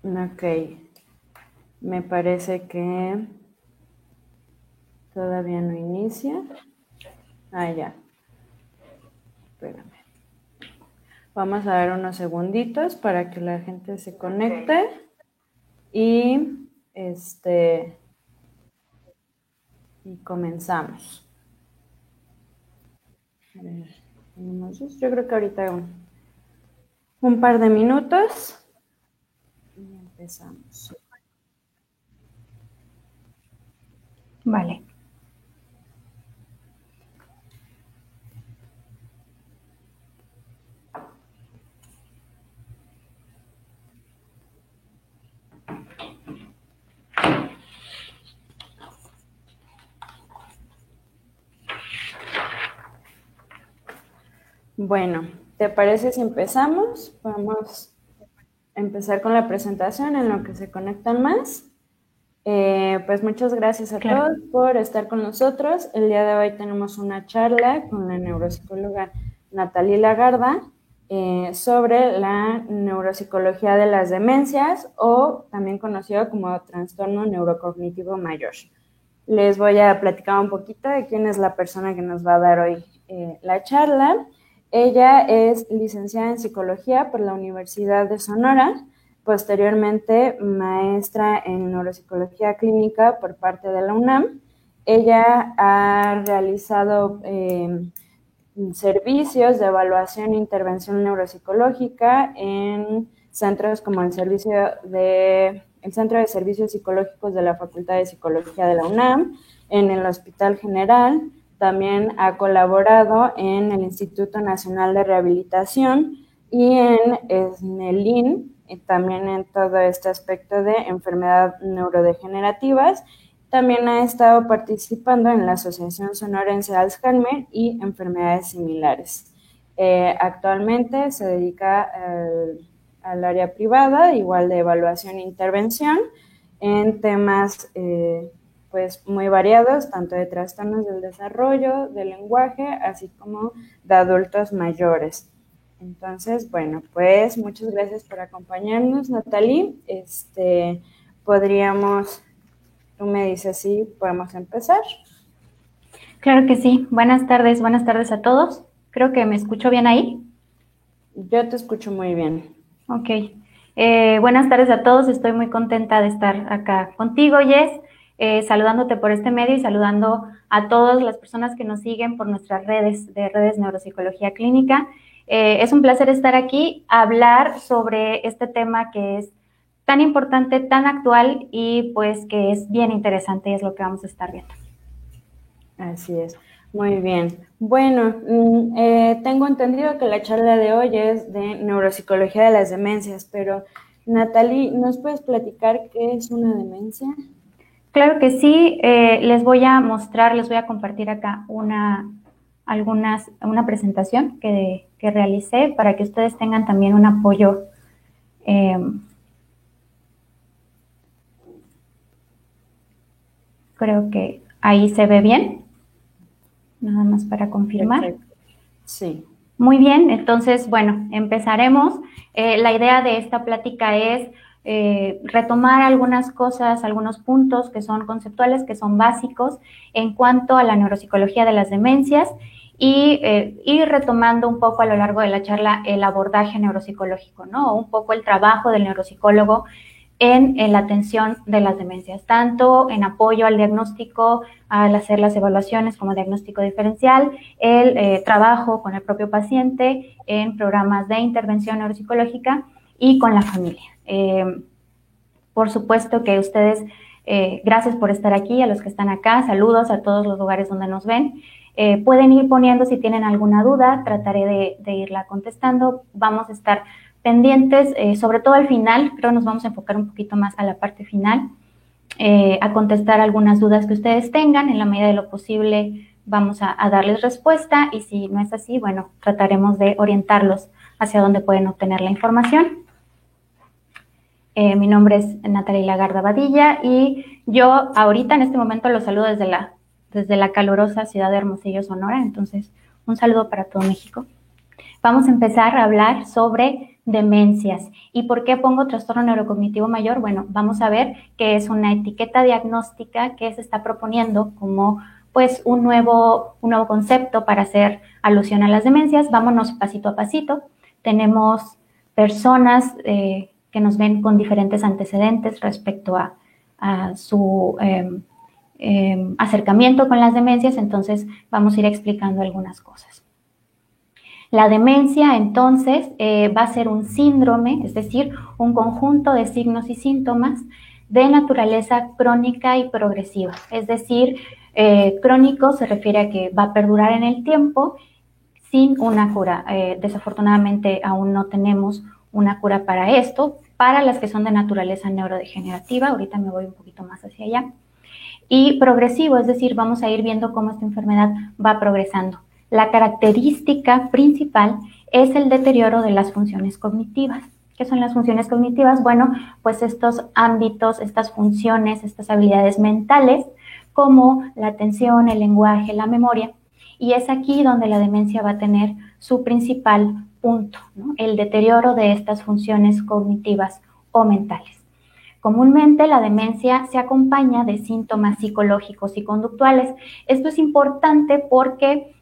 Ok, me parece que todavía no inicia. Ah, ya. Espérame. Vamos a dar unos segunditos para que la gente se conecte y y comenzamos. A ver, yo creo que ahorita un par de minutos y empezamos. Vale. Bueno, ¿te parece si empezamos? Vamos a empezar con la presentación en lo que se conectan más. Pues muchas gracias a Claro. todos por estar con nosotros. El día de hoy tenemos una charla con la neuropsicóloga Natalie Lagarda sobre la neuropsicología de las demencias o también conocido como trastorno neurocognitivo mayor. Les voy a platicar un poquito de quién es la persona que nos va a dar hoy la charla. Ella es licenciada en psicología por la Universidad de Sonora, posteriormente maestra en neuropsicología clínica por parte de la UNAM. Ella ha realizado servicios de evaluación e intervención neuropsicológica en centros como el Centro de Servicios Psicológicos de la Facultad de Psicología de la UNAM, en el Hospital General. También ha colaborado en el Instituto Nacional de Rehabilitación y en el IN, y también en todo este aspecto de enfermedades neurodegenerativas. También ha estado participando en la Asociación Sonorense de Alzheimer y enfermedades similares. Actualmente se dedica al área privada, igual de evaluación e intervención, en temas pues muy variados, tanto de trastornos del desarrollo, del lenguaje, así como de adultos mayores. Entonces, bueno, pues muchas gracias por acompañarnos, Natalie. Podríamos, tú me dices si podemos empezar. Claro que sí. Buenas tardes a todos. Creo que me escucho bien ahí. Yo te escucho muy bien. Ok. Buenas tardes a todos. Estoy muy contenta de estar acá contigo, Jess, saludándote por este medio y saludando a todas las personas que nos siguen por nuestras redes de redes Neuropsicología Clínica. Es un placer estar aquí a hablar sobre este tema que es tan importante, tan actual y pues que es bien interesante y es lo que vamos a estar viendo. Así es. Muy bien. Bueno, tengo entendido que la charla de hoy es de neuropsicología de las demencias, pero Natalie, ¿nos puedes platicar qué es una demencia? Claro que sí, les voy a mostrar, les voy a compartir acá una presentación que realicé para que ustedes tengan también un apoyo. Eh, Creo que ahí se ve bien, nada más para confirmar. Perfecto. Sí. Muy bien, entonces, bueno, empezaremos. La idea de esta plática es retomar algunas cosas, algunos puntos que son conceptuales, que son básicos en cuanto a la neuropsicología de las demencias y ir retomando un poco a lo largo de la charla el abordaje neuropsicológico, ¿no? Un poco el trabajo del neuropsicólogo en la atención de las demencias, tanto en apoyo al diagnóstico, al hacer las evaluaciones como diagnóstico diferencial, el trabajo con el propio paciente en programas de intervención neuropsicológica y con la familia. Por supuesto que ustedes, gracias por estar aquí, a los que están acá, saludos a todos los lugares donde nos ven. Pueden ir poniendo si tienen alguna duda, trataré de irla contestando. Vamos a estar pendientes, sobre todo al final, creo nos vamos a enfocar un poquito más a la parte final, a contestar algunas dudas que ustedes tengan. En la medida de lo posible vamos a darles respuesta y si no es así, bueno, trataremos de orientarlos hacia dónde pueden obtener la información. Mi nombre es Natalie Lagarda Badilla y yo ahorita en este momento los saludo desde la calurosa ciudad de Hermosillo, Sonora. Entonces, un saludo para todo México. Vamos a empezar a hablar sobre demencias. ¿Y por qué pongo trastorno neurocognitivo mayor? Bueno, vamos a ver que es una etiqueta diagnóstica que se está proponiendo como pues un nuevo concepto para hacer alusión a las demencias. Vámonos pasito a pasito. Tenemos personas que nos ven con diferentes antecedentes respecto a su acercamiento con las demencias, entonces vamos a ir explicando algunas cosas. La demencia, entonces, va a ser un síndrome, es decir, un conjunto de signos y síntomas de naturaleza crónica y progresiva. Es decir, crónico se refiere a que va a perdurar en el tiempo sin una cura. Desafortunadamente, aún no tenemos una cura para esto. Para las que son de naturaleza neurodegenerativa, ahorita me voy un poquito más hacia allá. Y progresivo, es decir, vamos a ir viendo cómo esta enfermedad va progresando. La característica principal es el deterioro de las funciones cognitivas. ¿Qué son las funciones cognitivas? Bueno, pues estos ámbitos, estas funciones, estas habilidades mentales, como la atención, el lenguaje, la memoria. Y es aquí donde la demencia va a tener su principal punto, ¿no? El deterioro de estas funciones cognitivas o mentales. Comúnmente la demencia se acompaña de síntomas psicológicos y conductuales. Esto es importante porque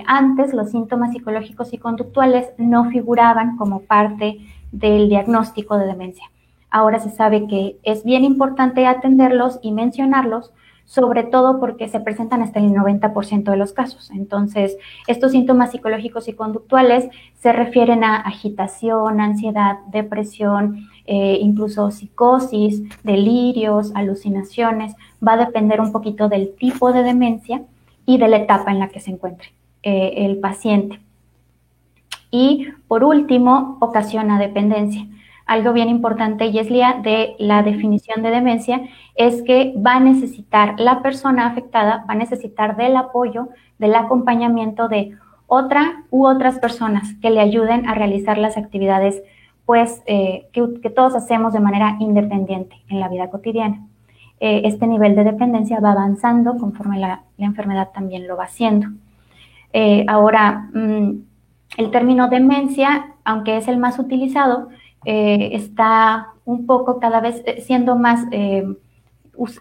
antes los síntomas psicológicos y conductuales no figuraban como parte del diagnóstico de demencia. Ahora se sabe que es bien importante atenderlos y mencionarlos, sobre todo porque se presentan hasta el 90% de los casos. Entonces, estos síntomas psicológicos y conductuales se refieren a agitación, ansiedad, depresión, incluso psicosis, delirios, alucinaciones. Va a depender un poquito del tipo de demencia y de la etapa en la que se encuentre el paciente. Y por último, ocasiona dependencia. Algo bien importante, Yeslia, de la definición de demencia es que va a necesitar, la persona afectada va a necesitar del apoyo, del acompañamiento de otra u otras personas que le ayuden a realizar las actividades pues, que todos hacemos de manera independiente en la vida cotidiana. Este nivel de dependencia va avanzando conforme la enfermedad también lo va haciendo. Ahora, el término demencia, aunque es el más utilizado, está un poco cada vez siendo más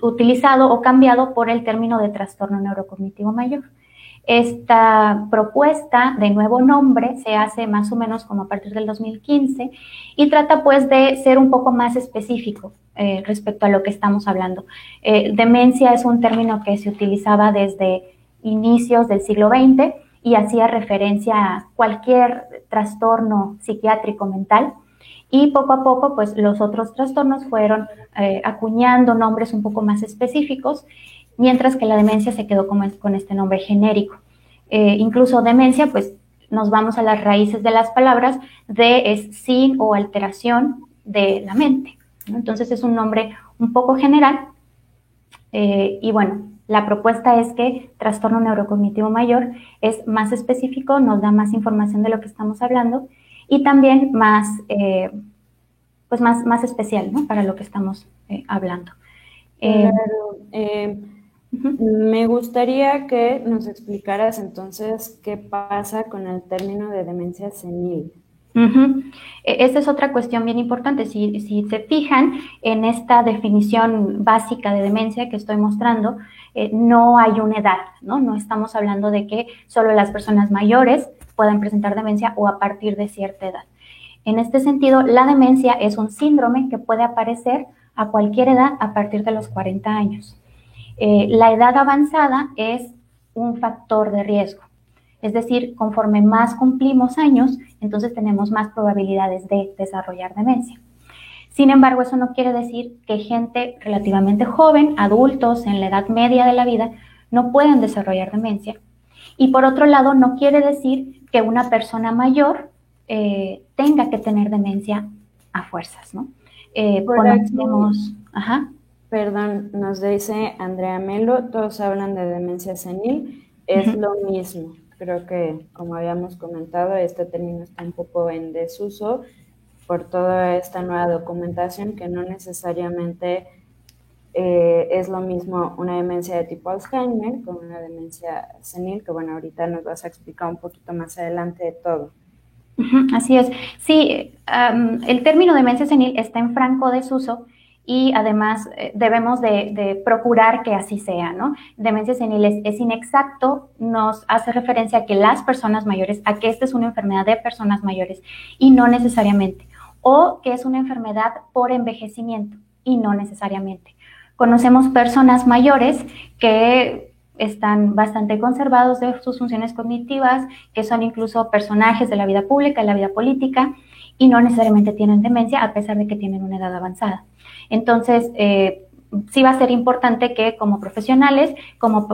utilizado o cambiado por el término de trastorno neurocognitivo mayor. Esta propuesta de nuevo nombre se hace más o menos como a partir del 2015 y trata pues de ser un poco más específico respecto a lo que estamos hablando. Demencia es un término que se utilizaba desde inicios del siglo XX y hacía referencia a cualquier trastorno psiquiátrico mental. Y poco a poco, pues los otros trastornos fueron acuñando nombres un poco más específicos, mientras que la demencia se quedó con este nombre genérico. Incluso demencia, pues nos vamos a las raíces de las palabras, de es sin o alteración de la mente, ¿no? Entonces es un nombre un poco general y bueno, la propuesta es que trastorno neurocognitivo mayor es más específico, nos da más información de lo que estamos hablando y también más, pues más especial, ¿no? Para lo que estamos hablando. Claro. Me gustaría que nos explicaras entonces qué pasa con el término de demencia senil. Esta es otra cuestión bien importante. Si se fijan en esta definición básica de demencia que estoy mostrando, no hay una edad, ¿no? No estamos hablando de que solo las personas mayores puedan presentar demencia o a partir de cierta edad. En este sentido, la demencia es un síndrome que puede aparecer a cualquier edad a partir de los 40 años. La edad avanzada es un factor de riesgo. Es decir, conforme más cumplimos años, entonces tenemos más probabilidades de desarrollar demencia. Sin embargo, eso no quiere decir que gente relativamente joven, adultos en la edad media de la vida, no puedan desarrollar demencia. Y por otro lado, no quiere decir que una persona mayor tenga que tener demencia a fuerzas, ¿no? Conocemos... Ajá. Perdón, nos dice Andrea Melo, todos hablan de demencia senil, es lo mismo. Creo que, como habíamos comentado, este término está un poco en desuso por toda esta nueva documentación que no necesariamente es lo mismo una demencia de tipo Alzheimer con una demencia senil, que bueno, ahorita nos vas a explicar un poquito más adelante de todo. Así es. Sí, el término demencia senil está en franco desuso y además debemos de procurar que así sea, ¿no? Demencia senil es inexacto, nos hace referencia a que las personas mayores, a que esta es una enfermedad de personas mayores y no necesariamente, o que es una enfermedad por envejecimiento y no necesariamente. Conocemos personas mayores que están bastante conservados de sus funciones cognitivas, que son incluso personajes de la vida pública, de la vida política, y no necesariamente tienen demencia a pesar de que tienen una edad avanzada. Entonces, sí va a ser importante que como profesionales, como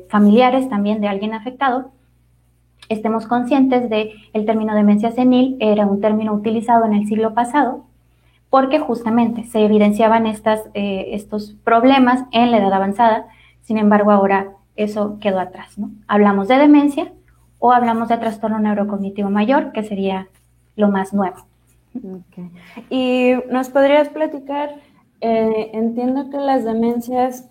familiares también de alguien afectado, estemos conscientes de el término demencia senil era un término utilizado en el siglo pasado porque justamente se evidenciaban estos problemas en la edad avanzada. Sin embargo, ahora eso quedó atrás, ¿no? Hablamos de demencia o hablamos de trastorno neurocognitivo mayor, que sería lo más nuevo. Okay. ¿Y nos podrías platicar? Entiendo que las demencias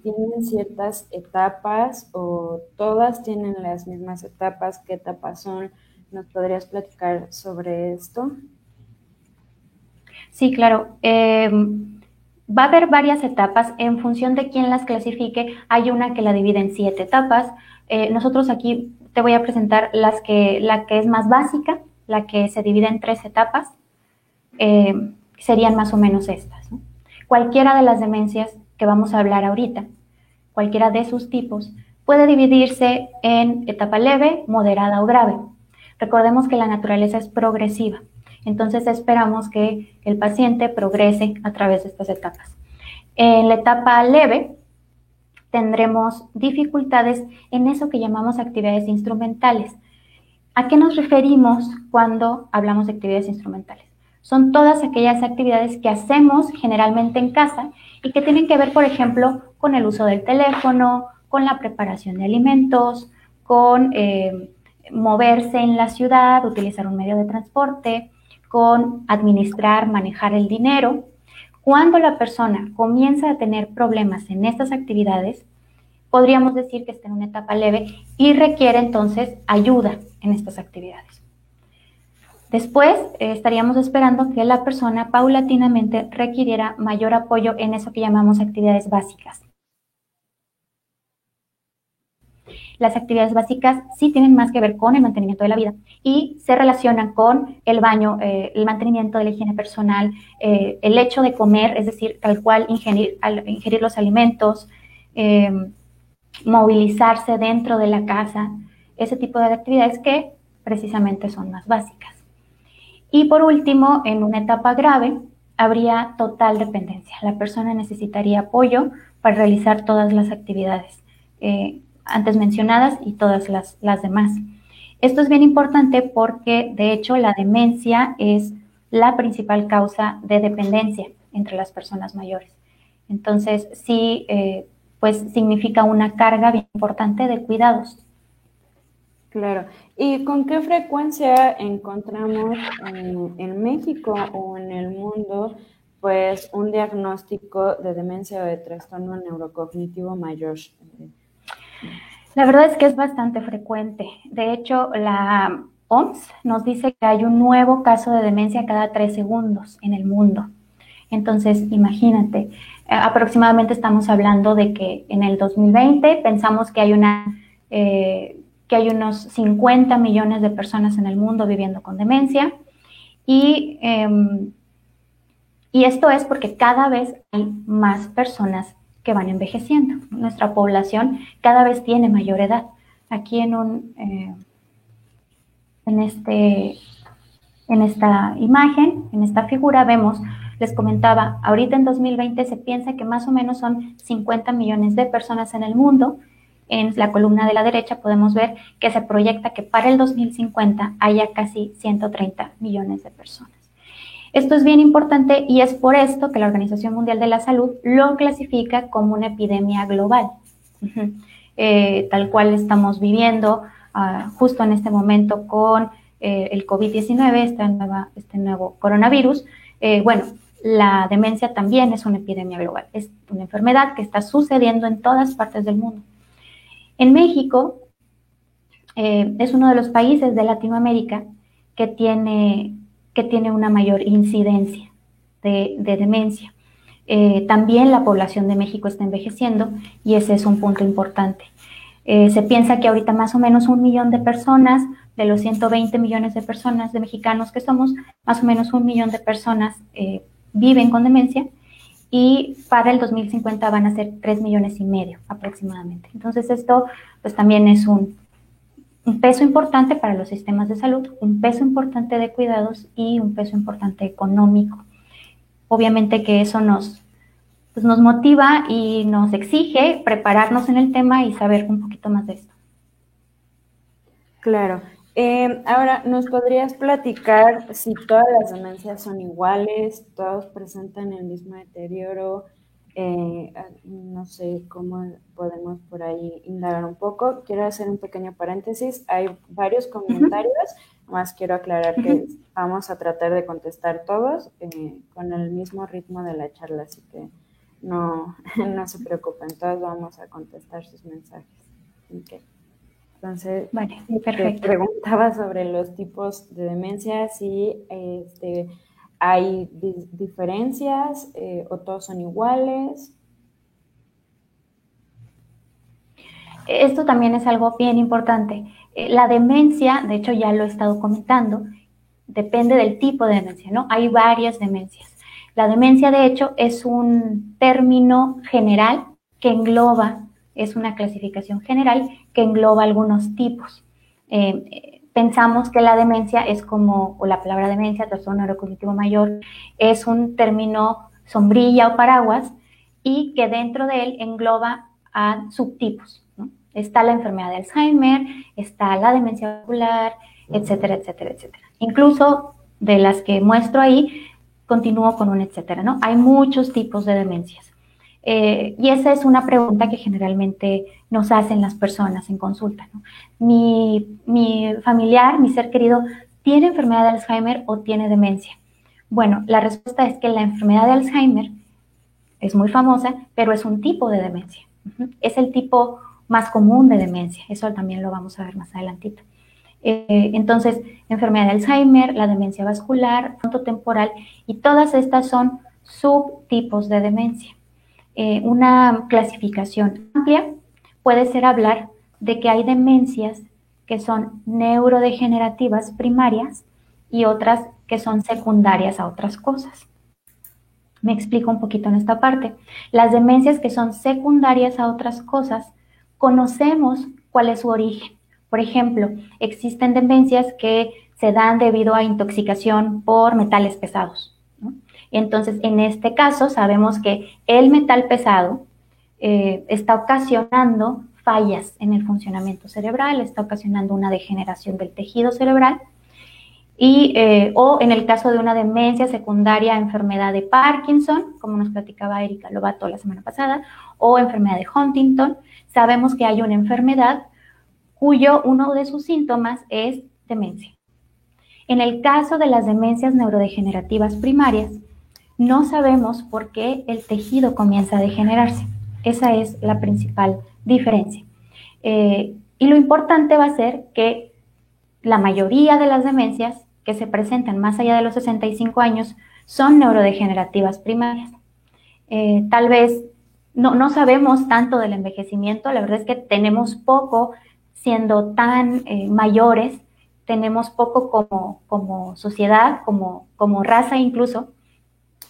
tienen ciertas etapas o todas tienen las mismas etapas. ¿Qué etapas son? ¿Nos podrías platicar sobre esto? Sí, claro. Va a haber varias etapas en función de quién las clasifique. Hay una que la divide en 7 etapas. Nosotros aquí te voy a presentar la que es más básica, la que se divide en 3 etapas. Serían más o menos estas, ¿no? Cualquiera de las demencias que vamos a hablar ahorita, cualquiera de sus tipos, puede dividirse en etapa leve, moderada o grave. Recordemos que la naturaleza es progresiva, entonces esperamos que el paciente progrese a través de estas etapas. En la etapa leve tendremos dificultades en eso que llamamos actividades instrumentales. ¿A qué nos referimos cuando hablamos de actividades instrumentales? Son todas aquellas actividades que hacemos generalmente en casa y que tienen que ver, por ejemplo, con el uso del teléfono, con la preparación de alimentos, con moverse en la ciudad, utilizar un medio de transporte, con administrar, manejar el dinero. Cuando la persona comienza a tener problemas en estas actividades, podríamos decir que está en una etapa leve y requiere entonces ayuda en estas actividades. Después estaríamos esperando que la persona paulatinamente requiriera mayor apoyo en eso que llamamos actividades básicas. Las actividades básicas sí tienen más que ver con el mantenimiento de la vida y se relacionan con el baño, el mantenimiento de la higiene personal, el hecho de comer, es decir, tal cual ingerir los alimentos, movilizarse dentro de la casa, ese tipo de actividades que precisamente son más básicas. Y por último, en una etapa grave, habría total dependencia. La persona necesitaría apoyo para realizar todas las actividades antes mencionadas y todas las demás. Esto es bien importante porque, de hecho, la demencia es la principal causa de dependencia entre las personas mayores. Entonces, sí, pues significa una carga bien importante de cuidados. Claro. ¿Y con qué frecuencia encontramos en México o en el mundo, pues, un diagnóstico de demencia o de trastorno neurocognitivo mayor? La verdad es que es bastante frecuente. De hecho, la OMS nos dice que hay un nuevo caso de demencia cada 3 segundos en el mundo. Entonces, imagínate, aproximadamente estamos hablando de que en el 2020 pensamos que hay unos 50 millones de personas en el mundo viviendo con demencia y esto es porque cada vez hay más personas que van envejeciendo. Nuestra población cada vez tiene mayor edad. Aquí en esta imagen, en esta figura vemos, les comentaba, ahorita en 2020 se piensa que más o menos son 50 millones de personas en el mundo. En la columna de la derecha podemos ver que se proyecta que para el 2050 haya casi 130 millones de personas. Esto es bien importante y es por esto que la Organización Mundial de la Salud lo clasifica como una epidemia global, tal cual estamos viviendo justo en este momento con el COVID-19, este nuevo coronavirus. Bueno, la demencia también es una epidemia global, es una enfermedad que está sucediendo en todas partes del mundo. En México es uno de los países de Latinoamérica que tiene una mayor incidencia de demencia. También la población de México está envejeciendo y ese es un punto importante. Se piensa que ahorita más o menos 1 millón de personas, de los 120 millones de personas, de mexicanos que somos, más o menos 1 millón de personas viven con demencia, y para el 2050 van a ser 3,5 millones aproximadamente. Entonces esto pues también es un peso importante para los sistemas de salud, un peso importante de cuidados y un peso importante económico. Obviamente que eso nos motiva y nos exige prepararnos en el tema y saber un poquito más de esto. Claro. Ahora, ¿nos podrías platicar si todas las demencias son iguales, todos presentan el mismo deterioro? No sé cómo podemos por ahí indagar un poco. Quiero hacer un pequeño paréntesis. Hay varios comentarios, más quiero aclarar que vamos a tratar de contestar todos con el mismo ritmo de la charla, así que no, no se preocupen, todos vamos a contestar sus mensajes. Okay. Entonces, vale, te preguntaba sobre los tipos de demencia, si hay diferencias o todos son iguales. Esto también es algo bien importante. La demencia, de hecho ya lo he estado comentando, depende del tipo de demencia, ¿no? Hay varias demencias. La demencia, de hecho, es un término general que engloba, es una clasificación general que engloba algunos tipos. Pensamos que la demencia es como, o la palabra demencia, trastorno neurocognitivo mayor, es un término sombrilla o paraguas y que dentro de él engloba a subtipos, ¿no? Está la enfermedad de Alzheimer, está la demencia vascular, etcétera, etcétera, etcétera. Incluso de las que muestro ahí, continúo con un etcétera, ¿no? Hay muchos tipos de demencias. Y esa es una pregunta que generalmente nos hacen las personas en consulta, ¿no? Mi familiar, mi ser querido, ¿tiene enfermedad de Alzheimer o tiene demencia? Bueno, la respuesta es que la enfermedad de Alzheimer es muy famosa, pero es un tipo de demencia. Es el tipo más común de demencia. Eso también lo vamos a ver más adelantito. Entonces, enfermedad de Alzheimer, la demencia vascular, frontotemporal, y todas estas son subtipos de demencia. Una clasificación amplia puede ser hablar de que hay demencias que son neurodegenerativas primarias y otras que son secundarias a otras cosas. Me explico un poquito en esta parte. Las demencias que son secundarias a otras cosas, conocemos cuál es su origen. Por ejemplo, existen demencias que se dan debido a intoxicación por metales pesados, ¿no? Entonces, en este caso, sabemos que el metal pesado está ocasionando fallas en el funcionamiento cerebral, está ocasionando una degeneración del tejido cerebral, y, o en el caso de una demencia secundaria, enfermedad de Parkinson, como nos platicaba Erika Lobato la semana pasada, o enfermedad de Huntington, sabemos que hay una enfermedad cuyo uno de sus síntomas es demencia. En el caso de las demencias neurodegenerativas primarias, no sabemos por qué el tejido comienza a degenerarse. Esa es la principal diferencia. Y lo importante va a ser que la mayoría de las demencias que se presentan más allá de los 65 años son neurodegenerativas primarias. Tal vez no sabemos tanto del envejecimiento, la verdad es que tenemos poco, siendo tan mayores, tenemos poco como sociedad, como raza incluso,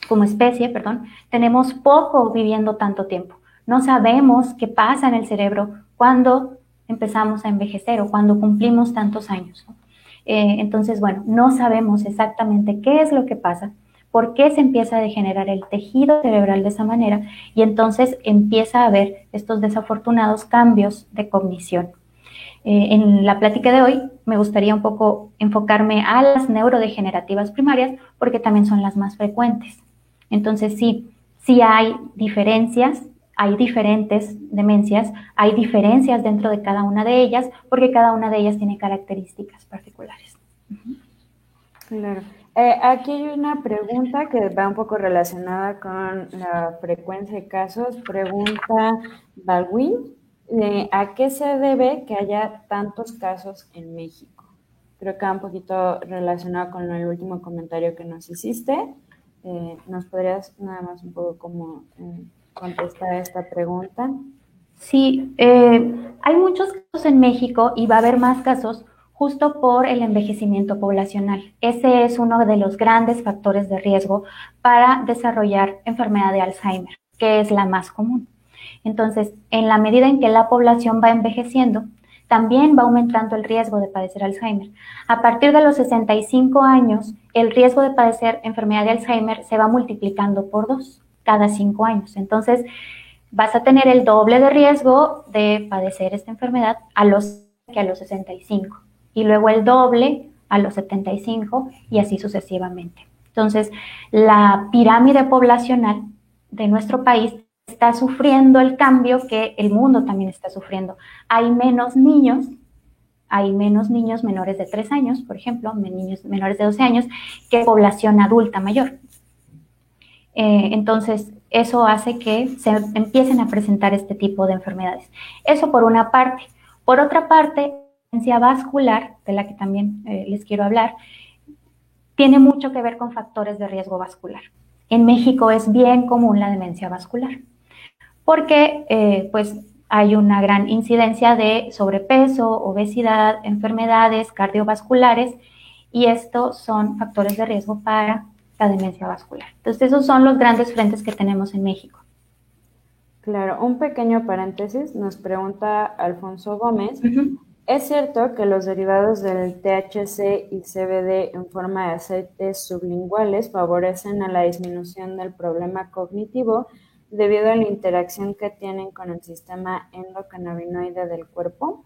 como especie, perdón, tenemos poco viviendo tanto tiempo. No sabemos qué pasa en el cerebro cuando empezamos a envejecer o cuando cumplimos tantos años, ¿no? Entonces, bueno, no sabemos exactamente qué es lo que pasa, por qué se empieza a degenerar el tejido cerebral de esa manera y entonces empieza a haber estos desafortunados cambios de cognición. En la plática de hoy me gustaría un poco enfocarme a las neurodegenerativas primarias porque también son las más frecuentes. Entonces sí hay diferencias, hay diferentes demencias, hay diferencias dentro de cada una de ellas porque cada una de ellas tiene características particulares. Claro. Aquí hay una pregunta que va un poco relacionada con la frecuencia de casos. Pregunta Baldwin, ¿a qué se debe que haya tantos casos en México? creo que va un poquito relacionado con el último comentario que nos hiciste. ¿Nos podrías nada más un poco como contestar esta pregunta? Sí, hay muchos casos en México y va a haber más casos justo por el envejecimiento poblacional. Ese es uno de los grandes factores de riesgo para desarrollar enfermedad de Alzheimer, que es la más común. Entonces, en la medida en que la población va envejeciendo, también va aumentando el riesgo de padecer Alzheimer. A partir de los 65 años, el riesgo de padecer enfermedad de Alzheimer se va multiplicando por 2 cada 5 años. Entonces, vas a tener el doble de riesgo de padecer esta enfermedad que a los 65 y luego el doble a los 75 y así sucesivamente. Entonces, la pirámide poblacional de nuestro país está sufriendo el cambio que el mundo también está sufriendo. Hay menos niños menores de 3 años, por ejemplo, niños menores de 12 años, que población adulta mayor. Entonces, eso hace que se empiecen a presentar este tipo de enfermedades. Eso por una parte. Por otra parte, la demencia vascular, de la que también les quiero hablar, tiene mucho que ver con factores de riesgo vascular. En México es bien común la demencia vascular, porque pues hay una gran incidencia de sobrepeso, obesidad, enfermedades cardiovasculares, y estos son factores de riesgo para la demencia vascular. Entonces, esos son los grandes frentes que tenemos en México. Claro, un pequeño paréntesis, nos pregunta Alfonso Gómez. ¿Es cierto que los derivados del THC y CBD en forma de aceites sublinguales favorecen a la disminución del problema cognitivo debido a la interacción que tienen con el sistema endocannabinoide del cuerpo?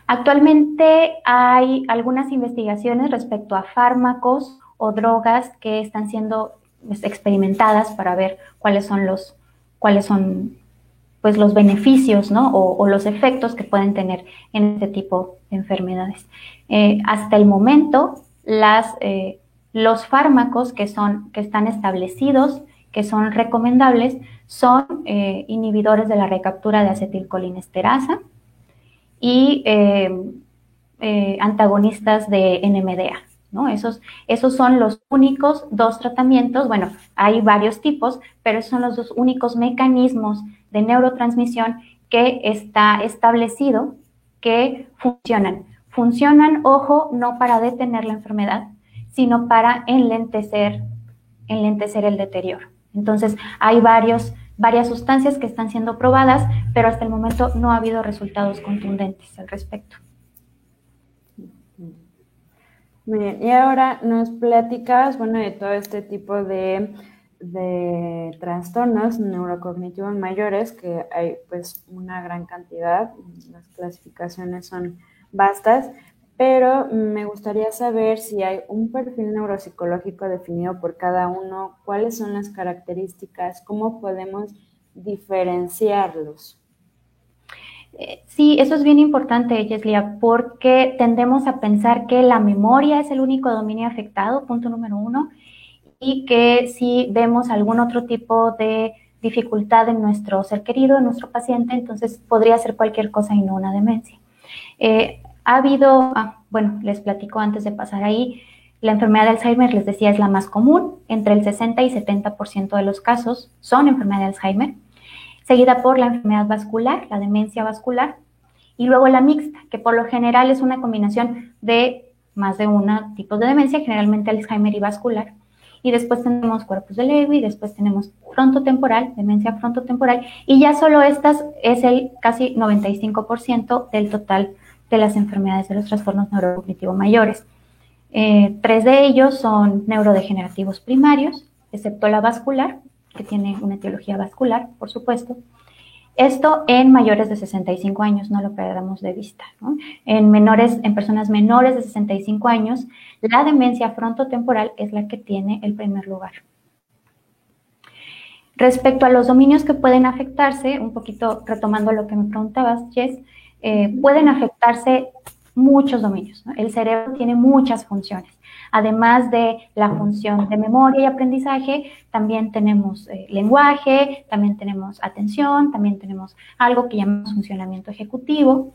Actualmente hay algunas investigaciones respecto a fármacos o drogas que están siendo experimentadas para ver cuáles son pues, los beneficios, ¿no? o los efectos que pueden tener en este tipo de enfermedades. Hasta el momento, los fármacos que están establecidos, que son recomendables, son inhibidores de la recaptura de acetilcolinesterasa y antagonistas de NMDA, ¿no? Esos son los únicos 2 tratamientos. Bueno, hay varios tipos, pero esos son los 2 únicos mecanismos de neurotransmisión que está establecido que funcionan. Funcionan, ojo, no para detener la enfermedad, sino para enlentecer el deterioro. Entonces, hay varias sustancias que están siendo probadas, pero hasta el momento no ha habido resultados contundentes al respecto. Muy bien, y ahora nos platicas, bueno, de todo este tipo de trastornos neurocognitivos mayores, que hay pues una gran cantidad, las clasificaciones son vastas, pero me gustaría saber si hay un perfil neuropsicológico definido por cada uno, cuáles son las características, cómo podemos diferenciarlos. Sí, eso es bien importante, Yeslia, porque tendemos a pensar que la memoria es el único dominio afectado, punto número 1, y que si vemos algún otro tipo de dificultad en nuestro ser querido, en nuestro paciente, entonces podría ser cualquier cosa y no una demencia. Les platico antes de pasar ahí, la enfermedad de Alzheimer, les decía, es la más común, entre el 60 y 70% de los casos son enfermedad de Alzheimer, seguida por la enfermedad vascular, la demencia vascular, y luego la mixta, que por lo general es una combinación de más de un tipo de demencia, generalmente Alzheimer y vascular, y después tenemos cuerpos de Lewy, después tenemos frontotemporal, demencia frontotemporal, y ya solo estas es el casi 95% del total de las enfermedades de los trastornos neurocognitivos mayores. 3 de ellos son neurodegenerativos primarios, excepto la vascular, que tiene una etiología vascular, por supuesto. Esto en mayores de 65 años, no lo perdamos de vista, ¿no? En personas menores de 65 años, la demencia frontotemporal es la que tiene el primer lugar. Respecto a los dominios que pueden afectarse, un poquito retomando lo que me preguntabas, Jess, pueden afectarse muchos dominios, ¿no? El cerebro tiene muchas funciones. Además de la función de memoria y aprendizaje, también tenemos lenguaje, también tenemos atención, también tenemos algo que llamamos funcionamiento ejecutivo.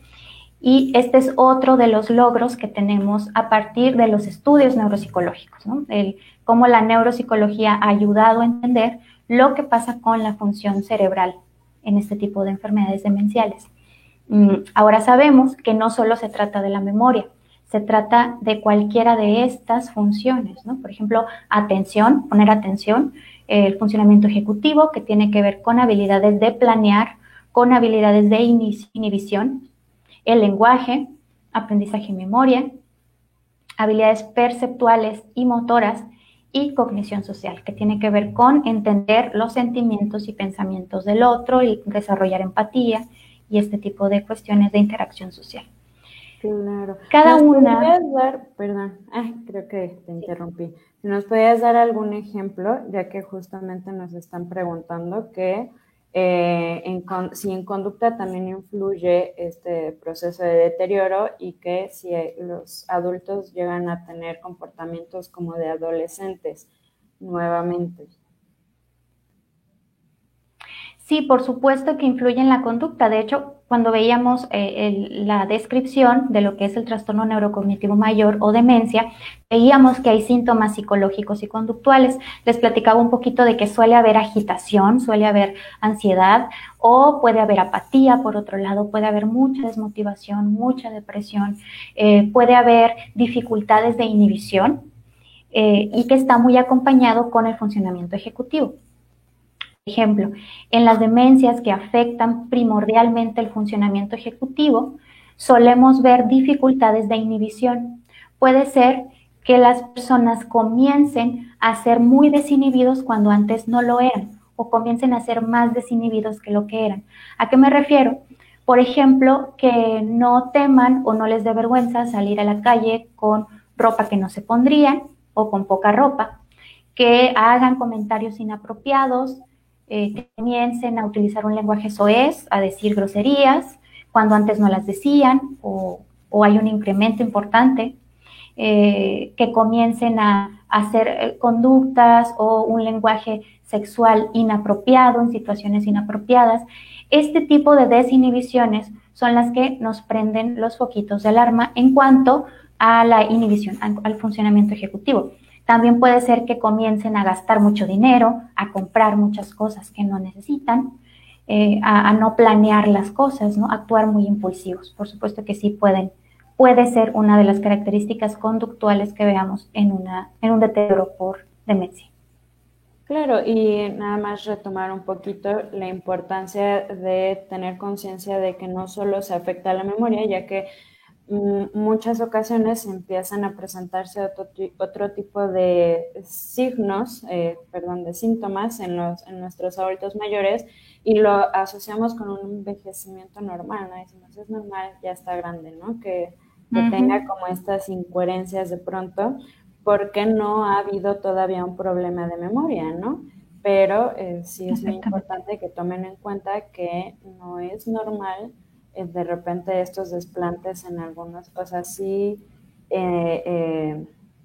Y este es otro de los logros que tenemos a partir de los estudios neuropsicológicos, ¿no? Cómo la neuropsicología ha ayudado a entender lo que pasa con la función cerebral en este tipo de enfermedades demenciales. Ahora sabemos que no solo se trata de la memoria, se trata de cualquiera de estas funciones, ¿no? Por ejemplo, atención, poner atención, el funcionamiento ejecutivo, que tiene que ver con habilidades de planear, con habilidades de inhibición, el lenguaje, aprendizaje y memoria, habilidades perceptuales y motoras, y cognición social, que tiene que ver con entender los sentimientos y pensamientos del otro y desarrollar empatía y este tipo de cuestiones de interacción social. Claro. Cada ¿Nos una... podrías dar, perdón, creo que te interrumpí. Si nos podías dar algún ejemplo, ya que justamente nos están preguntando que si en conducta también influye este proceso de deterioro y que si los adultos llegan a tener comportamientos como de adolescentes nuevamente. Sí, por supuesto que influye en la conducta. De hecho, cuando veíamos la descripción de lo que es el trastorno neurocognitivo mayor o demencia, veíamos que hay síntomas psicológicos y conductuales. Les platicaba un poquito de que suele haber agitación, suele haber ansiedad o puede haber apatía, por otro lado, puede haber mucha desmotivación, mucha depresión, puede haber dificultades de inhibición y que está muy acompañado con el funcionamiento ejecutivo. Ejemplo, en las demencias que afectan primordialmente el funcionamiento ejecutivo, solemos ver dificultades de inhibición. Puede ser que las personas comiencen a ser muy desinhibidos cuando antes no lo eran, o comiencen a ser más desinhibidos que lo que eran. ¿A qué me refiero? Por ejemplo, que no teman o no les dé vergüenza salir a la calle con ropa que no se pondrían o con poca ropa, que hagan comentarios inapropiados, que comiencen a utilizar un lenguaje soez, a decir groserías, cuando antes no las decían, o hay un incremento importante, que comiencen a hacer conductas o un lenguaje sexual inapropiado en situaciones inapropiadas. Este tipo de desinhibiciones son las que nos prenden los foquitos de alarma en cuanto a la inhibición, al funcionamiento ejecutivo. También puede ser que comiencen a gastar mucho dinero, a comprar muchas cosas que no necesitan, a no planear las cosas, ¿no? Actuar muy impulsivos. Por supuesto que sí puede ser una de las características conductuales que veamos en un deterioro por demencia. Claro, y nada más retomar un poquito la importancia de tener conciencia de que no solo se afecta a la memoria, ya que muchas ocasiones empiezan a presentarse otro tipo de signos, de síntomas en nuestros adultos mayores y lo asociamos con un envejecimiento normal, ¿no? Decimos, es normal, ya está grande, ¿no? Que tenga como estas incoherencias de pronto, porque no ha habido todavía un problema de memoria, ¿no? Pero sí es muy importante que tomen en cuenta que no es normal de repente estos desplantes en algunas cosas, sí,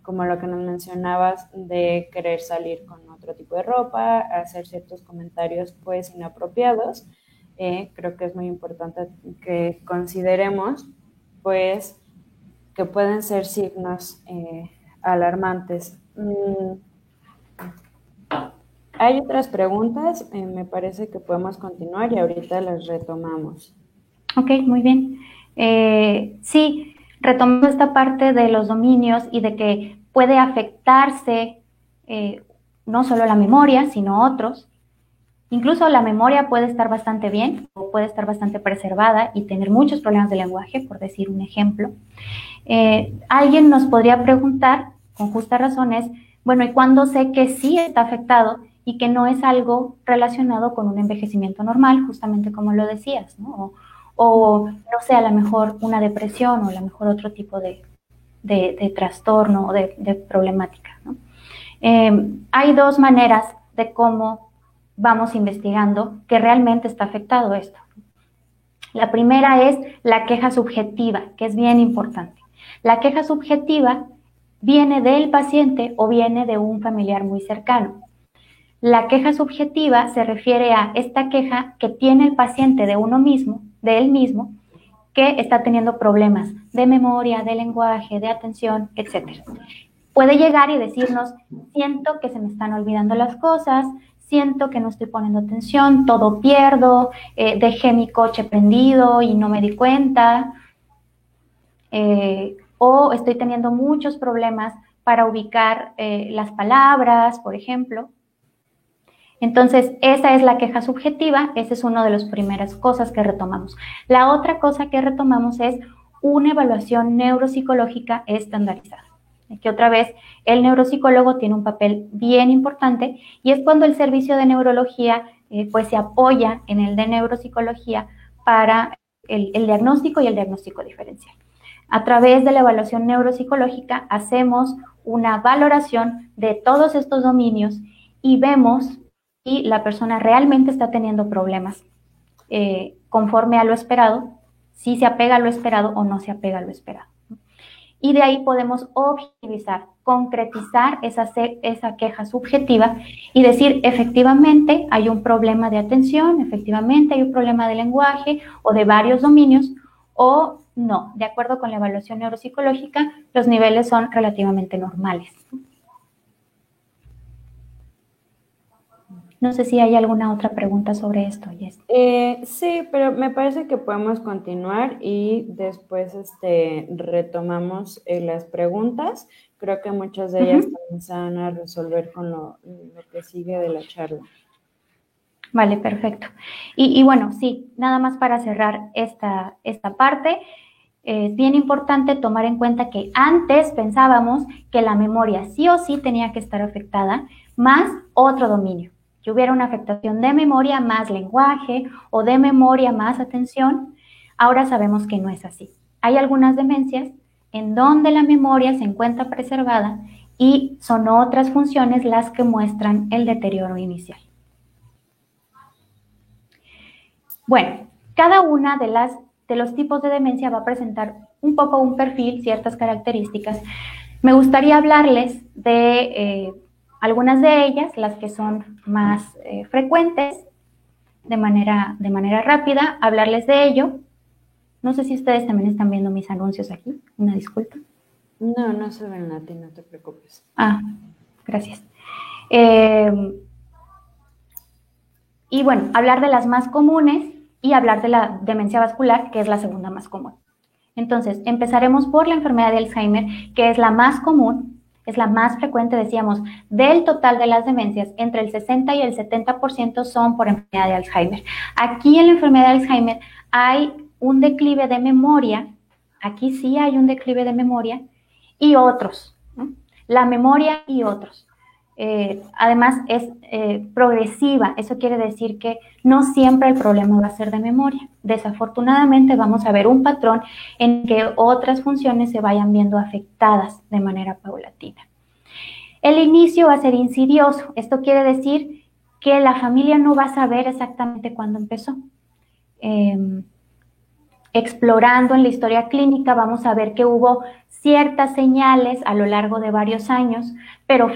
como lo que nos mencionabas de querer salir con otro tipo de ropa, hacer ciertos comentarios pues inapropiados. Creo que es muy importante que consideremos pues que pueden ser signos alarmantes. Hay otras preguntas, me parece que podemos continuar y ahorita las retomamos. Ok, muy bien. Sí, retomando esta parte de los dominios y de que puede afectarse no solo la memoria, sino otros. Incluso la memoria puede estar bastante bien o puede estar bastante preservada y tener muchos problemas de lenguaje, por decir un ejemplo. Alguien nos podría preguntar, con justas razones, bueno, ¿y cuándo sé que sí está afectado y que no es algo relacionado con un envejecimiento normal, justamente como lo decías, ¿no? O no sé, a lo mejor una depresión o a lo mejor otro tipo de trastorno o de problemática, ¿no? Hay dos maneras de cómo vamos investigando que realmente está afectado esto. La primera es la queja subjetiva, que es bien importante. La queja subjetiva viene del paciente o viene de un familiar muy cercano. La queja subjetiva se refiere a esta queja que tiene el paciente de uno mismo, de él mismo, que está teniendo problemas de memoria, de lenguaje, de atención, etc. Puede llegar y decirnos, siento que se me están olvidando las cosas, siento que no estoy poniendo atención, todo pierdo, dejé mi coche prendido y no me di cuenta, o estoy teniendo muchos problemas para ubicar las palabras, por ejemplo. Entonces, esa es la queja subjetiva, esa es una de las primeras cosas que retomamos. La otra cosa que retomamos es una evaluación neuropsicológica estandarizada. Aquí otra vez, el neuropsicólogo tiene un papel bien importante y es cuando el servicio de neurología pues se apoya en el de neuropsicología para el diagnóstico y el diagnóstico diferencial. A través de la evaluación neuropsicológica hacemos una valoración de todos estos dominios y vemos si la persona realmente está teniendo problemas conforme a lo esperado, si se apega a lo esperado o no se apega a lo esperado. Y de ahí podemos objetivizar, concretizar esa queja subjetiva y decir, efectivamente hay un problema de atención, efectivamente hay un problema de lenguaje o de varios dominios, o no, de acuerdo con la evaluación neuropsicológica, los niveles son relativamente normales. No sé si hay alguna otra pregunta sobre esto, Jess. Sí, pero me parece que podemos continuar y después retomamos las preguntas. Creo que muchas de ellas también se van a resolver con lo que sigue de la charla. Vale, perfecto. Y bueno, sí, nada más para cerrar esta parte, es bien importante tomar en cuenta que antes pensábamos que la memoria sí o sí tenía que estar afectada, más otro dominio, que hubiera una afectación de memoria más lenguaje o de memoria más atención. Ahora sabemos que no es así. Hay algunas demencias en donde la memoria se encuentra preservada y son otras funciones las que muestran el deterioro inicial. Bueno, cada una de los tipos de demencia va a presentar un poco un perfil, ciertas características. Me gustaría hablarles de algunas de ellas, las que son más frecuentes, de manera rápida, hablarles de ello. No sé si ustedes también están viendo mis anuncios aquí, una disculpa. No, no se ven a ti, no te preocupes. Gracias. Y bueno, hablar de las más comunes y hablar de la demencia vascular, que es la segunda más común. Entonces, empezaremos por la enfermedad de Alzheimer, que es la más común, es la más frecuente, decíamos, del total de las demencias, entre el 60 y el 70% son por enfermedad de Alzheimer. Aquí en la enfermedad de Alzheimer hay un declive de memoria, aquí sí hay un declive de memoria, y otros, ¿no? La memoria y otros. Además es progresiva, eso quiere decir que no siempre el problema va a ser de memoria. Desafortunadamente vamos a ver un patrón en que otras funciones se vayan viendo afectadas de manera paulatina. El inicio va a ser insidioso, esto quiere decir que la familia no va a saber exactamente cuándo empezó. Explorando en la historia clínica vamos a ver que hubo ciertas señales a lo largo de varios años, pero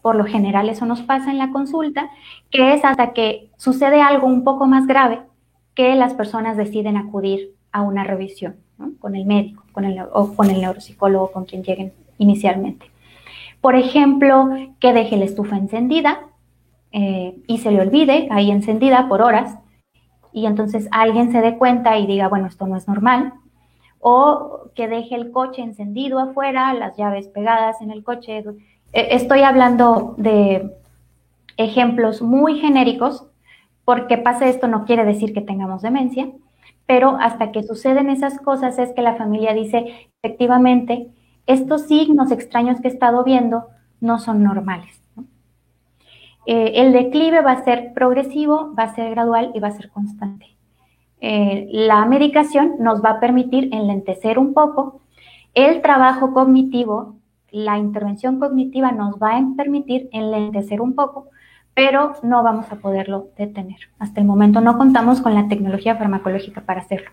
por lo general eso nos pasa en la consulta, que es hasta que sucede algo un poco más grave que las personas deciden acudir a una revisión, ¿no? Con el médico, o con el neuropsicólogo, con quien lleguen inicialmente. Por ejemplo, que deje la estufa encendida y se le olvide ahí encendida por horas, y entonces alguien se dé cuenta y diga, bueno, esto no es normal, o que deje el coche encendido afuera, las llaves pegadas en el coche. Estoy hablando de ejemplos muy genéricos, porque pase esto no quiere decir que tengamos demencia, pero hasta que suceden esas cosas es que la familia dice, efectivamente, estos signos extraños que he estado viendo no son normales, ¿no? El declive va a ser progresivo, va a ser gradual y va a ser constante. La medicación nos va a permitir enlentecer un poco. El trabajo cognitivo, la intervención cognitiva nos va a permitir enlentecer un poco, pero no vamos a poderlo detener. Hasta el momento no contamos con la tecnología farmacológica para hacerlo.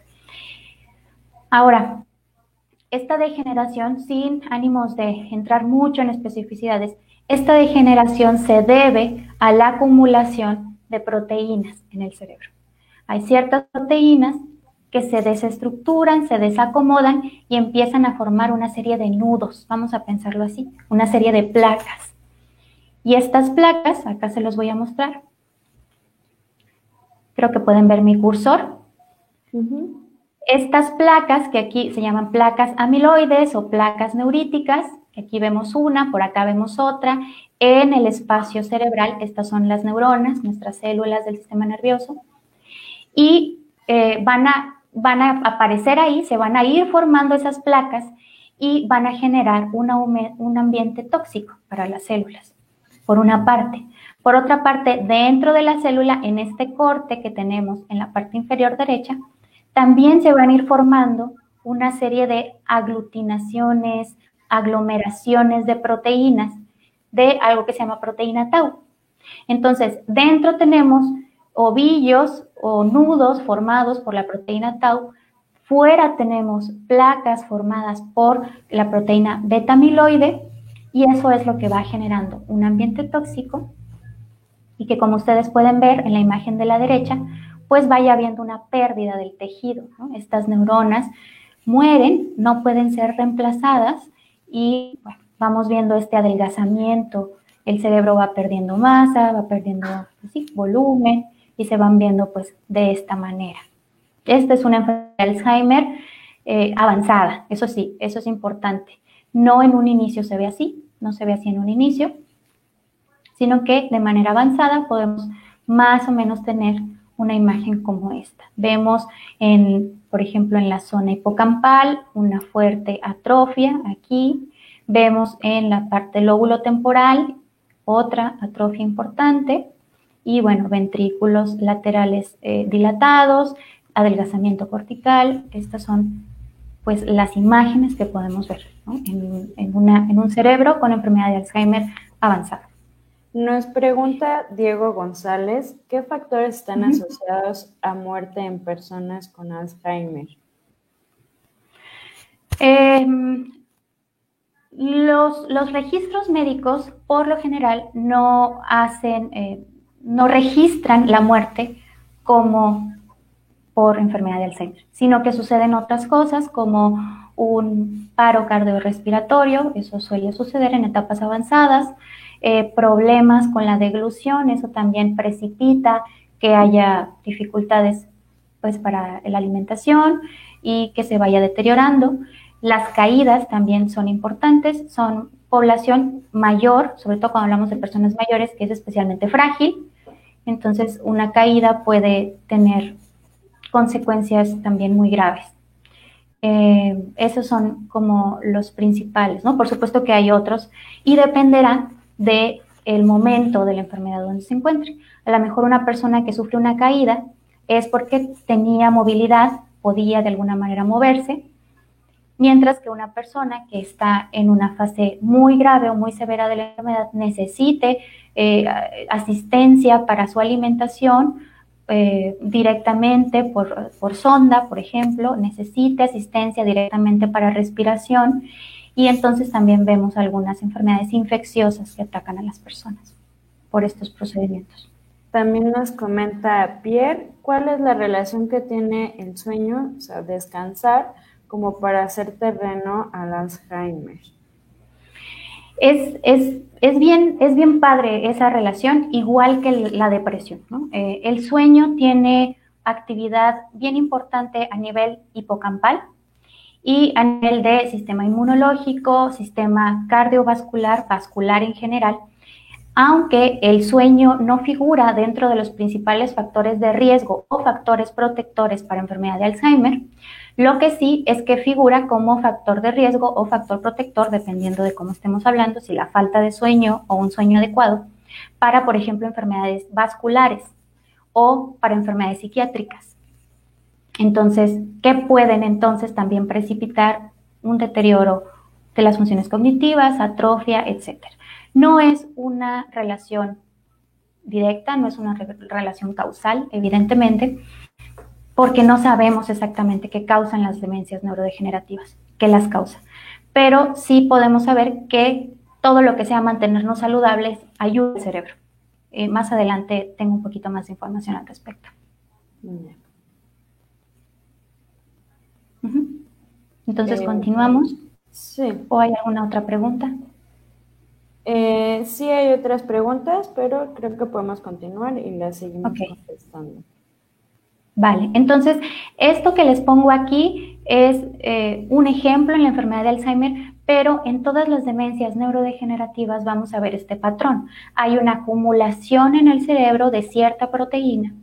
Ahora, esta degeneración, sin ánimos de entrar mucho en especificidades, esta degeneración se debe a la acumulación de proteínas en el cerebro. Hay ciertas proteínas que se desestructuran, se desacomodan y empiezan a formar una serie de nudos, vamos a pensarlo así, una serie de placas. Y estas placas, acá se los voy a mostrar. Creo que pueden ver mi cursor. Estas placas, que aquí se llaman placas amiloides o placas neuríticas, que aquí vemos una, por acá vemos otra, en el espacio cerebral, estas son las neuronas, nuestras células del sistema nervioso, y van a aparecer ahí, se van a ir formando esas placas y van a generar un ambiente tóxico para las células, por una parte. Por otra parte, dentro de la célula, en este corte que tenemos en la parte inferior derecha, también se van a ir formando una serie de aglutinaciones, aglomeraciones de proteínas, de algo que se llama proteína tau. Entonces, dentro tenemos ovillos o nudos formados por la proteína tau, fuera tenemos placas formadas por la proteína beta amiloide, y eso es lo que va generando un ambiente tóxico y que, como ustedes pueden ver en la imagen de la derecha, pues vaya habiendo una pérdida del tejido, ¿no? Estas neuronas mueren, no pueden ser reemplazadas y bueno, vamos viendo este adelgazamiento, el cerebro va perdiendo masa, va perdiendo pues sí, volumen y se van viendo pues de esta manera. Esta es una enfermedad de Alzheimer avanzada, eso sí, eso es importante. No en un inicio se ve así, no se ve así en un inicio, sino que de manera avanzada podemos más o menos tener una imagen como esta. Vemos, por ejemplo, en la zona hipocampal una fuerte atrofia aquí. Vemos en la parte lóbulo temporal otra atrofia importante. Y bueno, ventrículos laterales dilatados, adelgazamiento cortical. Estas son pues las imágenes que podemos ver, ¿no? en un cerebro con enfermedad de Alzheimer avanzada. Nos pregunta Diego González, ¿qué factores están asociados a muerte en personas con Alzheimer? Los registros médicos, por lo general, no registran la muerte como por enfermedad de Alzheimer, sino que suceden otras cosas como un paro cardiorrespiratorio, eso suele suceder en etapas avanzadas, problemas con la deglución, eso también precipita que haya dificultades pues para la alimentación y que se vaya deteriorando. Las caídas también son importantes, son población mayor, sobre todo cuando hablamos de personas mayores, que es especialmente frágil, entonces una caída puede tener consecuencias también muy graves. Esos son como los principales, ¿no? Por supuesto que hay otros y dependerá del momento de la enfermedad donde se encuentre. A lo mejor una persona que sufre una caída es porque tenía movilidad, podía de alguna manera moverse, mientras que una persona que está en una fase muy grave o muy severa de la enfermedad necesite asistencia para su alimentación, directamente por sonda, por ejemplo, necesite asistencia directamente para respiración, y entonces también vemos algunas enfermedades infecciosas que atacan a las personas por estos procedimientos. También nos comenta Pierre, ¿cuál es la relación que tiene el sueño, o sea, descansar, como para hacer terreno al Alzheimer? Es bien padre esa relación, igual que la depresión, ¿no? El sueño tiene actividad bien importante a nivel hipocampal y a nivel de sistema inmunológico, sistema cardiovascular, vascular en general, aunque el sueño no figura dentro de los principales factores de riesgo o factores protectores para enfermedad de Alzheimer. Lo que sí es que figura como factor de riesgo o factor protector, dependiendo de cómo estemos hablando, si la falta de sueño o un sueño adecuado, para, por ejemplo, enfermedades vasculares o para enfermedades psiquiátricas. Entonces, ¿qué pueden entonces también precipitar un deterioro de las funciones cognitivas, atrofia, etcétera? No es una relación directa, no es una relación causal, evidentemente, porque no sabemos exactamente qué causan las demencias neurodegenerativas, qué las causa. Pero sí podemos saber que todo lo que sea mantenernos saludables ayuda al cerebro. Más adelante tengo un poquito más de información al respecto. Entonces, ¿continuamos? Sí. ¿O hay alguna otra pregunta? Sí hay otras preguntas, pero creo que podemos continuar y las seguimos contestando. Vale, entonces esto que les pongo aquí es un ejemplo en la enfermedad de Alzheimer, pero en todas las demencias neurodegenerativas vamos a ver este patrón. Hay una acumulación en el cerebro de cierta proteína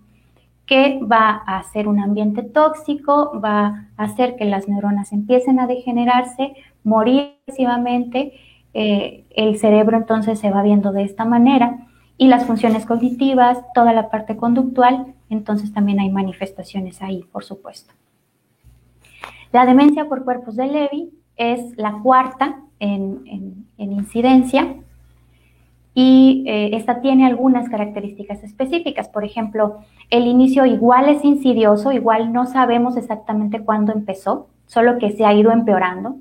que va a hacer un ambiente tóxico, va a hacer que las neuronas empiecen a degenerarse, morir progresivamente, el cerebro entonces se va viendo de esta manera y las funciones cognitivas, toda la parte conductual, entonces también hay manifestaciones ahí, por supuesto. La demencia por cuerpos de Levy es la cuarta en incidencia y esta tiene algunas características específicas. Por ejemplo, el inicio igual es insidioso, igual no sabemos exactamente cuándo empezó, solo que se ha ido empeorando,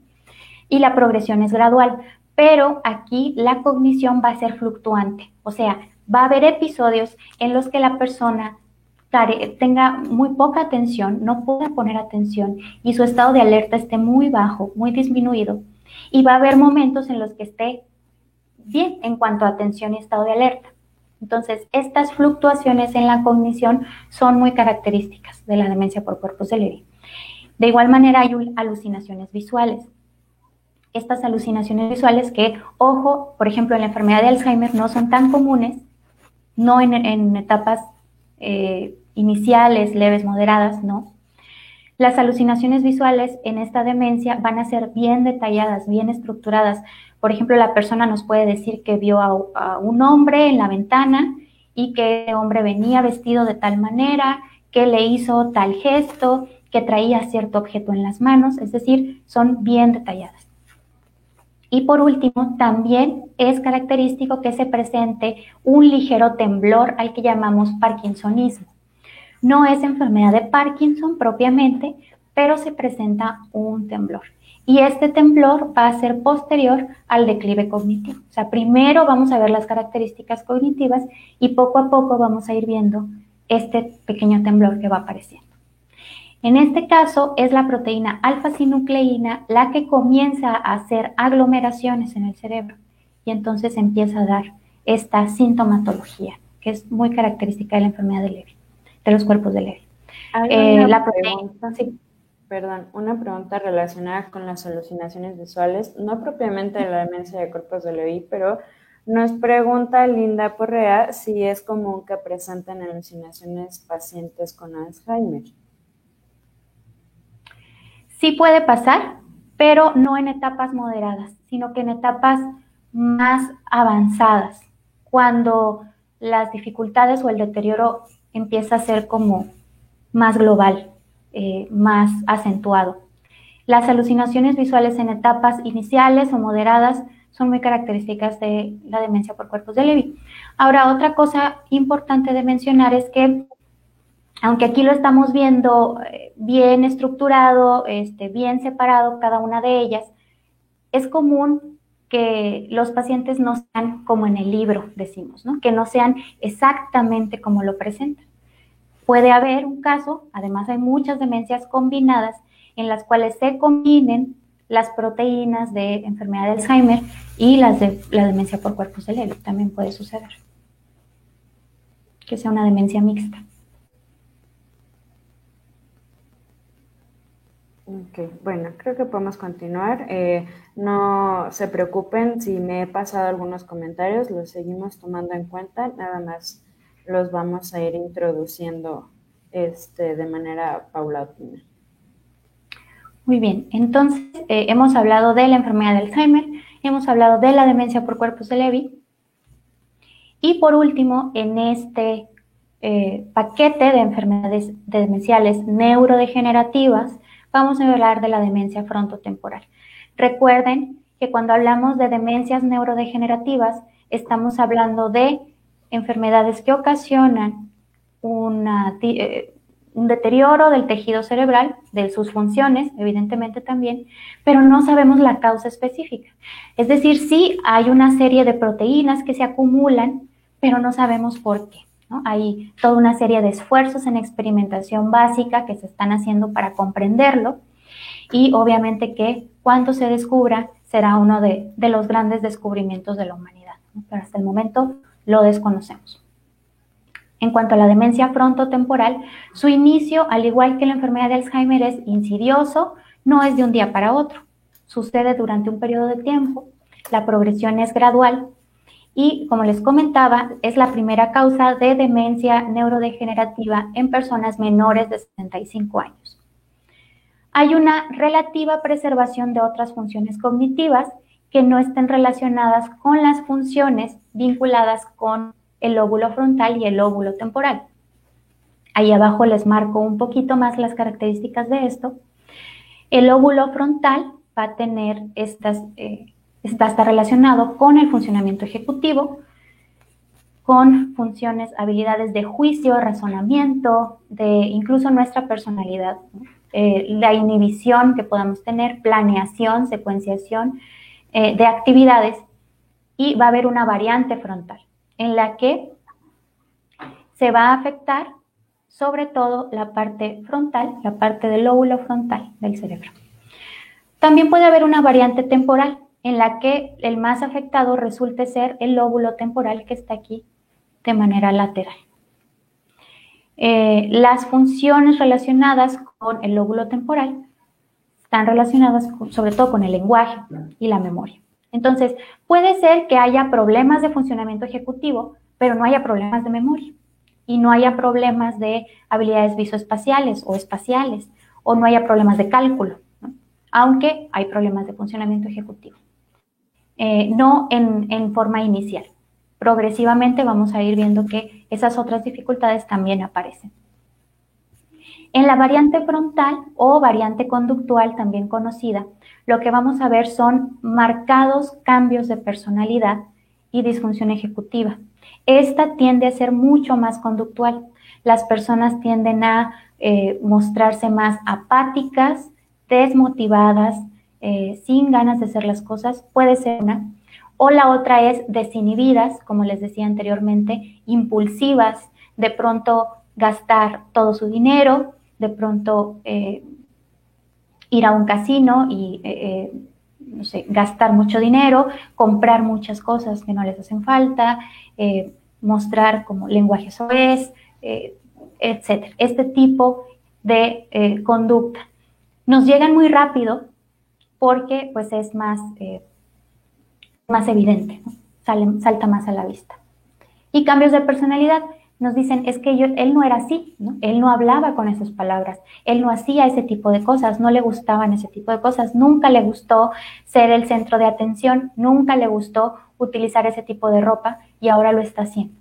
y la progresión es gradual, pero aquí la cognición va a ser fluctuante, o sea, va a haber episodios en los que la persona tenga muy poca atención, no pueda poner atención y su estado de alerta esté muy bajo, muy disminuido, y va a haber momentos en los que esté bien en cuanto a atención y estado de alerta. Entonces, estas fluctuaciones en la cognición son muy características de la demencia por cuerpos de Levy. De igual manera, hay alucinaciones visuales. Estas alucinaciones visuales que, ojo, por ejemplo, en la enfermedad de Alzheimer no son tan comunes, no en etapas iniciales, leves, moderadas, no. Las alucinaciones visuales en esta demencia van a ser bien detalladas, bien estructuradas. Por ejemplo, la persona nos puede decir que vio a un hombre en la ventana y que ese hombre venía vestido de tal manera, que le hizo tal gesto, que traía cierto objeto en las manos, es decir, son bien detalladas. Y por último, también es característico que se presente un ligero temblor al que llamamos parkinsonismo. No es enfermedad de Parkinson propiamente, pero se presenta un temblor. Y este temblor va a ser posterior al declive cognitivo. O sea, primero vamos a ver las características cognitivas y poco a poco vamos a ir viendo este pequeño temblor que va apareciendo. En este caso es la proteína alfa-sinucleína la que comienza a hacer aglomeraciones en el cerebro y entonces empieza a dar esta sintomatología que es muy característica de la enfermedad de Levy, de los cuerpos de Levy. La pregunta, sí. Perdón, una pregunta relacionada con las alucinaciones visuales, no propiamente de la demencia de cuerpos de Levy, pero nos pregunta Linda Porrea si es común que presenten alucinaciones pacientes con Alzheimer. Sí puede pasar, pero no en etapas moderadas, sino que en etapas más avanzadas, cuando las dificultades o el deterioro empieza a ser como más global, más acentuado. Las alucinaciones visuales en etapas iniciales o moderadas son muy características de la demencia por cuerpos de Levy. Ahora, otra cosa importante de mencionar es que aunque aquí lo estamos viendo bien estructurado, bien separado cada una de ellas, es común que los pacientes no sean como en el libro, decimos, ¿no? Que no sean exactamente como lo presentan. Puede haber un caso, además hay muchas demencias combinadas, en las cuales se combinen las proteínas de enfermedad de Alzheimer y las de la demencia por cuerpos de Levy. También puede suceder que sea una demencia mixta. Ok, bueno, creo que podemos continuar. No se preocupen si me he pasado algunos comentarios, los seguimos tomando en cuenta, nada más los vamos a ir introduciendo de manera paulatina. Muy bien, entonces hemos hablado de la enfermedad de Alzheimer, hemos hablado de la demencia por cuerpos de Levy y por último, en este paquete de enfermedades demenciales neurodegenerativas, vamos a hablar de la demencia frontotemporal. Recuerden que cuando hablamos de demencias neurodegenerativas, estamos hablando de enfermedades que ocasionan un deterioro del tejido cerebral, de sus funciones, evidentemente también, pero no sabemos la causa específica. Es decir, sí hay una serie de proteínas que se acumulan, pero no sabemos por qué, ¿no? Hay toda una serie de esfuerzos en experimentación básica que se están haciendo para comprenderlo y obviamente que cuando se descubra será uno de los grandes descubrimientos de la humanidad, ¿no? Pero hasta el momento lo desconocemos. En cuanto a la demencia frontotemporal, su inicio, al igual que la enfermedad de Alzheimer, es insidioso, no es de un día para otro. Sucede durante un periodo de tiempo, la progresión es gradual y, como les comentaba, es la primera causa de demencia neurodegenerativa en personas menores de 65 años. Hay una relativa preservación de otras funciones cognitivas que no estén relacionadas con las funciones vinculadas con el lóbulo frontal y el lóbulo temporal. Ahí abajo les marco un poquito más las características de esto. El lóbulo frontal va a tener está relacionado con el funcionamiento ejecutivo, con funciones, habilidades de juicio, razonamiento, de incluso nuestra personalidad, ¿no? La inhibición que podamos tener, planeación, secuenciación de actividades, y va a haber una variante frontal en la que se va a afectar sobre todo la parte frontal, la parte del lóbulo frontal del cerebro. También puede haber una variante temporal en la que el más afectado resulte ser el lóbulo temporal que está aquí de manera lateral. Las funciones relacionadas con el lóbulo temporal están relacionadas sobre todo con el lenguaje y la memoria. Entonces, puede ser que haya problemas de funcionamiento ejecutivo, pero no haya problemas de memoria, y no haya problemas de habilidades visoespaciales o espaciales, o no haya problemas de cálculo, ¿no? Aunque hay problemas de funcionamiento ejecutivo. No en forma inicial. Progresivamente vamos a ir viendo que esas otras dificultades también aparecen. En la variante frontal o variante conductual, también conocida, lo que vamos a ver son marcados cambios de personalidad y disfunción ejecutiva. Esta tiende a ser mucho más conductual. Las personas tienden a mostrarse más apáticas, desmotivadas, sin ganas de hacer las cosas, puede ser una. O la otra es desinhibidas, como les decía anteriormente, impulsivas, de pronto gastar todo su dinero, de pronto ir a un casino y no sé, gastar mucho dinero, comprar muchas cosas que no les hacen falta, mostrar como lenguaje soez, etc. Este tipo de conducta nos llegan muy rápido porque pues es más evidente, ¿no? Salta más a la vista. Y cambios de personalidad. Nos dicen, es que él no era así, ¿no? Él no hablaba con esas palabras, él no hacía ese tipo de cosas, no le gustaban ese tipo de cosas, nunca le gustó ser el centro de atención, nunca le gustó utilizar ese tipo de ropa y ahora lo está haciendo.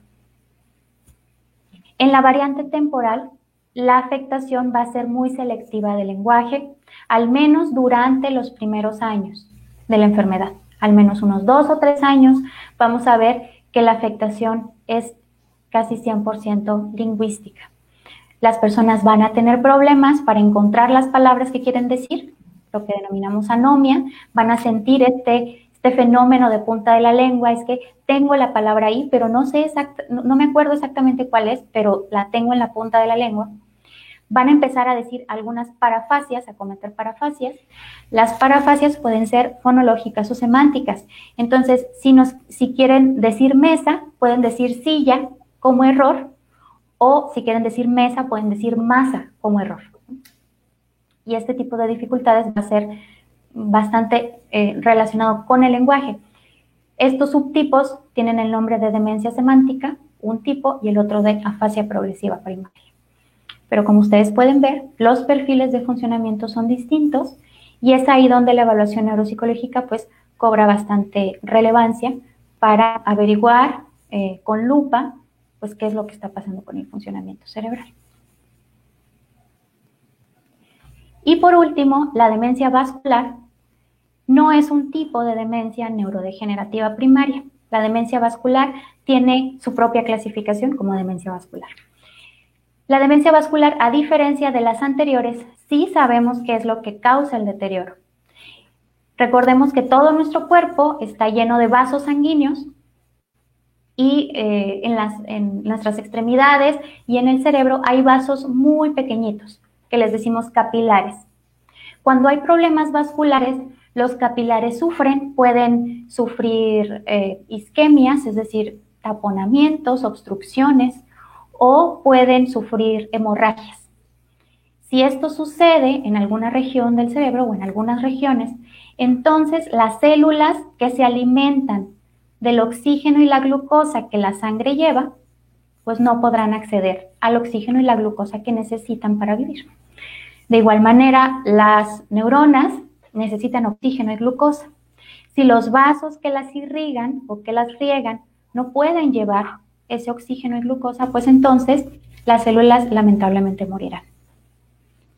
En la variante temporal, la afectación va a ser muy selectiva del lenguaje, al menos durante los primeros años de la enfermedad. Al menos unos 2 o 3 años vamos a ver que la afectación es casi 100% lingüística. Las personas van a tener problemas para encontrar las palabras que quieren decir, lo que denominamos anomia, van a sentir este fenómeno de punta de la lengua, es que tengo la palabra ahí, pero no me acuerdo exactamente cuál es, pero la tengo en la punta de la lengua. Van a empezar a decir algunas parafasias, a cometer parafasias. Las parafasias pueden ser fonológicas o semánticas. Entonces, si quieren decir mesa, pueden decir silla como error, o si quieren decir mesa, pueden decir masa como error. Y este tipo de dificultades va a ser bastante relacionado con el lenguaje. Estos subtipos tienen el nombre de demencia semántica, un tipo, y el otro de afasia progresiva primaria. Pero como ustedes pueden ver, los perfiles de funcionamiento son distintos y es ahí donde la evaluación neuropsicológica pues cobra bastante relevancia para averiguar con lupa pues qué es lo que está pasando con el funcionamiento cerebral. Y por último, la demencia vascular no es un tipo de demencia neurodegenerativa primaria. La demencia vascular tiene su propia clasificación como demencia vascular. La demencia vascular, a diferencia de las anteriores, sí sabemos qué es lo que causa el deterioro. Recordemos que todo nuestro cuerpo está lleno de vasos sanguíneos y en nuestras extremidades y en el cerebro hay vasos muy pequeñitos, que les decimos capilares. Cuando hay problemas vasculares, los capilares sufren, pueden sufrir isquemias, es decir, taponamientos, obstrucciones, o pueden sufrir hemorragias. Si esto sucede en alguna región del cerebro o en algunas regiones, entonces las células que se alimentan del oxígeno y la glucosa que la sangre lleva, pues no podrán acceder al oxígeno y la glucosa que necesitan para vivir. De igual manera, las neuronas necesitan oxígeno y glucosa. Si los vasos que las irrigan o que las riegan no pueden llevar ese oxígeno y glucosa, pues entonces las células lamentablemente morirán.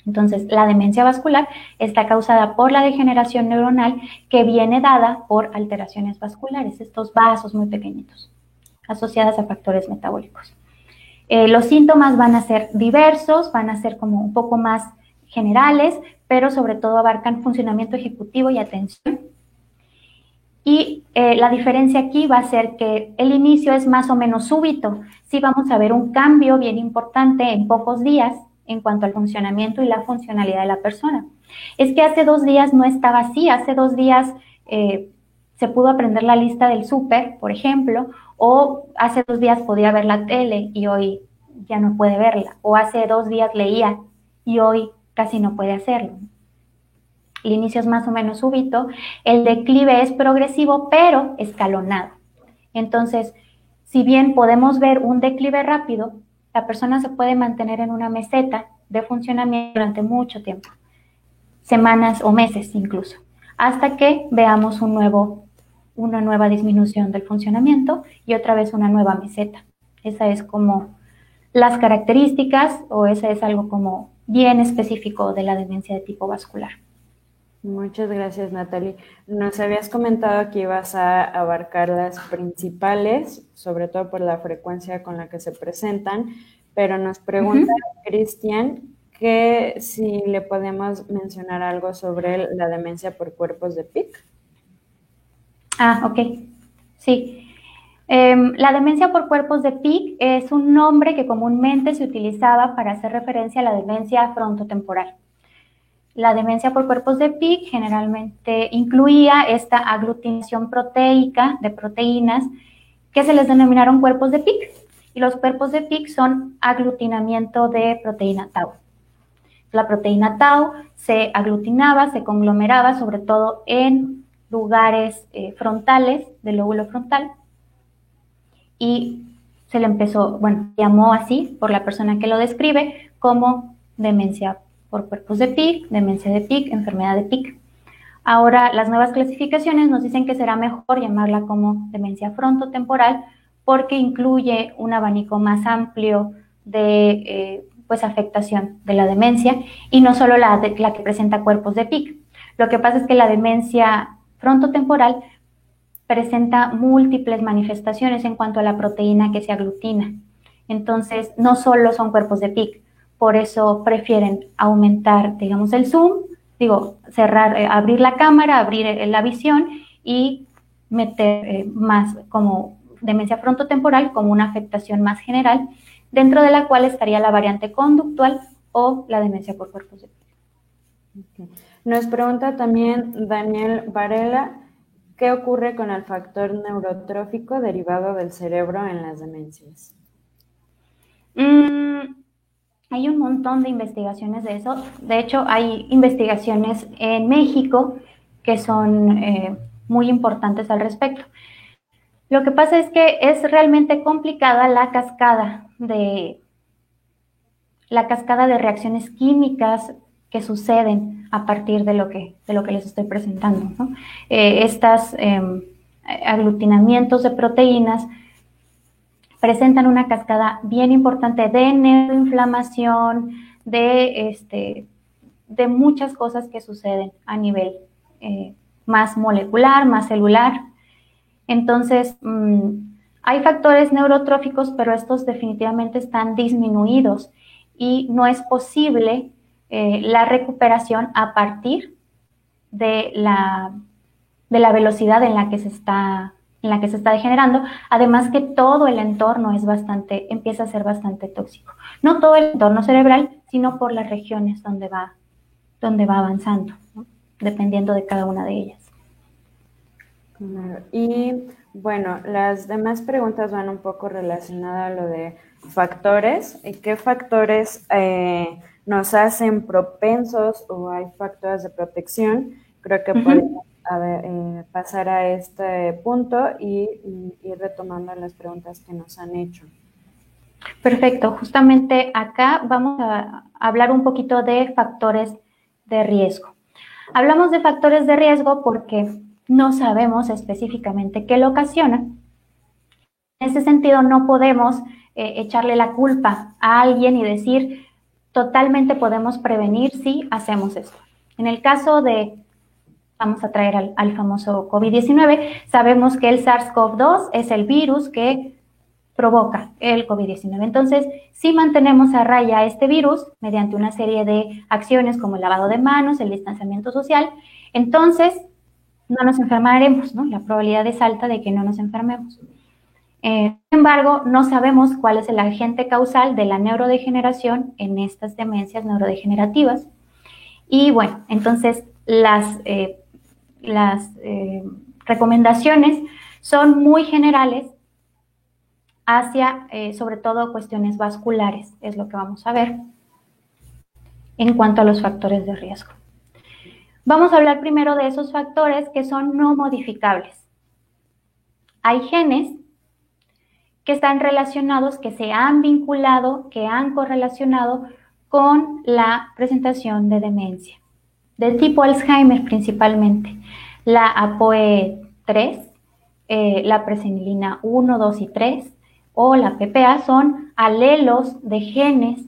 Entonces, la demencia vascular está causada por la degeneración neuronal que viene dada por alteraciones vasculares, estos vasos muy pequeñitos, asociadas a factores metabólicos. Los síntomas van a ser diversos, van a ser como un poco más generales, pero sobre todo abarcan funcionamiento ejecutivo y atención. Y la diferencia aquí va a ser que el inicio es más o menos súbito. Sí vamos a ver un cambio bien importante en pocos días en cuanto al funcionamiento y la funcionalidad de la persona. Es que hace 2 días no estaba así, hace 2 días se pudo aprender la lista del súper, por ejemplo, o hace 2 días podía ver la tele y hoy ya no puede verla, o hace 2 días leía y hoy casi no puede hacerlo. El inicio es más o menos súbito, el declive es progresivo, pero escalonado. Entonces, si bien podemos ver un declive rápido, la persona se puede mantener en una meseta de funcionamiento durante mucho tiempo, semanas o meses incluso, hasta que veamos una nueva disminución del funcionamiento y otra vez una nueva meseta. Esa es como las características, o ese es algo como bien específico de la demencia de tipo vascular. Muchas gracias, Natalie. Nos habías comentado que ibas a abarcar las principales, sobre todo por la frecuencia con la que se presentan, pero nos pregunta Cristian que si le podemos mencionar algo sobre la demencia por cuerpos de Pick. Ok. Sí. La demencia por cuerpos de Pick es un nombre que comúnmente se utilizaba para hacer referencia a la demencia frontotemporal. La demencia por cuerpos de Pick generalmente incluía esta aglutinación proteica de proteínas que se les denominaron cuerpos de Pick. Y los cuerpos de Pick son aglutinamiento de proteína tau. La proteína tau se aglutinaba, se conglomeraba, sobre todo en lugares frontales del lóbulo frontal, y se le llamó así por la persona que lo describe como demencia por cuerpos de Pick, demencia de Pick, enfermedad de Pick. Ahora, las nuevas clasificaciones nos dicen que será mejor llamarla como demencia frontotemporal porque incluye un abanico más amplio de afectación de la demencia y no solo la que presenta cuerpos de Pick. Lo que pasa es que la demencia frontotemporal presenta múltiples manifestaciones en cuanto a la proteína que se aglutina. Entonces, no solo son cuerpos de Pick, por eso prefieren aumentar, digamos, el zoom, abrir la cámara, abrir la visión y meter más como demencia frontotemporal como una afectación más general, dentro de la cual estaría la variante conductual o la demencia por cuerpos de Pick. Okay. Nos pregunta también Daniel Varela, ¿qué ocurre con el factor neurotrófico derivado del cerebro en las demencias? Hay un montón de investigaciones de eso. De hecho, hay investigaciones en México que son muy importantes al respecto. Lo que pasa es que es realmente complicada la cascada de reacciones químicas que suceden a partir de lo que les estoy presentando, ¿no? Estos aglutinamientos de proteínas presentan una cascada bien importante de neuroinflamación, de muchas cosas que suceden a nivel más molecular, más celular. Entonces, hay factores neurotróficos, pero estos definitivamente están disminuidos y no es posible la recuperación a partir de la velocidad en la que se está degenerando, además que todo el entorno empieza a ser bastante tóxico. No todo el entorno cerebral, sino por las regiones donde donde va avanzando, ¿no? Dependiendo de cada una de ellas. Claro. Y bueno, las demás preguntas van un poco relacionadas a lo de factores. ¿Y qué factores nos hacen propensos o hay factores de protección? Creo que podemos pasar a este punto y ir retomando las preguntas que nos han hecho. Perfecto. Justamente acá vamos a hablar un poquito de factores de riesgo. Hablamos de factores de riesgo porque no sabemos específicamente qué lo ocasiona. En ese sentido, no podemos echarle la culpa a alguien y decir, totalmente podemos prevenir si hacemos esto. En el caso de, vamos a traer al famoso COVID-19, sabemos que el SARS-CoV-2 es el virus que provoca el COVID-19. Entonces, si mantenemos a raya este virus mediante una serie de acciones como el lavado de manos, el distanciamiento social, entonces no nos enfermaremos, ¿no? La probabilidad es alta de que no nos enfermemos. Sin embargo, no sabemos cuál es el agente causal de la neurodegeneración en estas demencias neurodegenerativas. Y bueno, entonces las recomendaciones son muy generales hacia, sobre todo, cuestiones vasculares, es lo que vamos a ver en cuanto a los factores de riesgo. Vamos a hablar primero de esos factores que son no modificables. Hay genes que están relacionados, que se han vinculado, que han correlacionado con la presentación de demencia, de tipo Alzheimer principalmente. La APOE3, la presenilina 1, 2 y 3, o la PPA son alelos de genes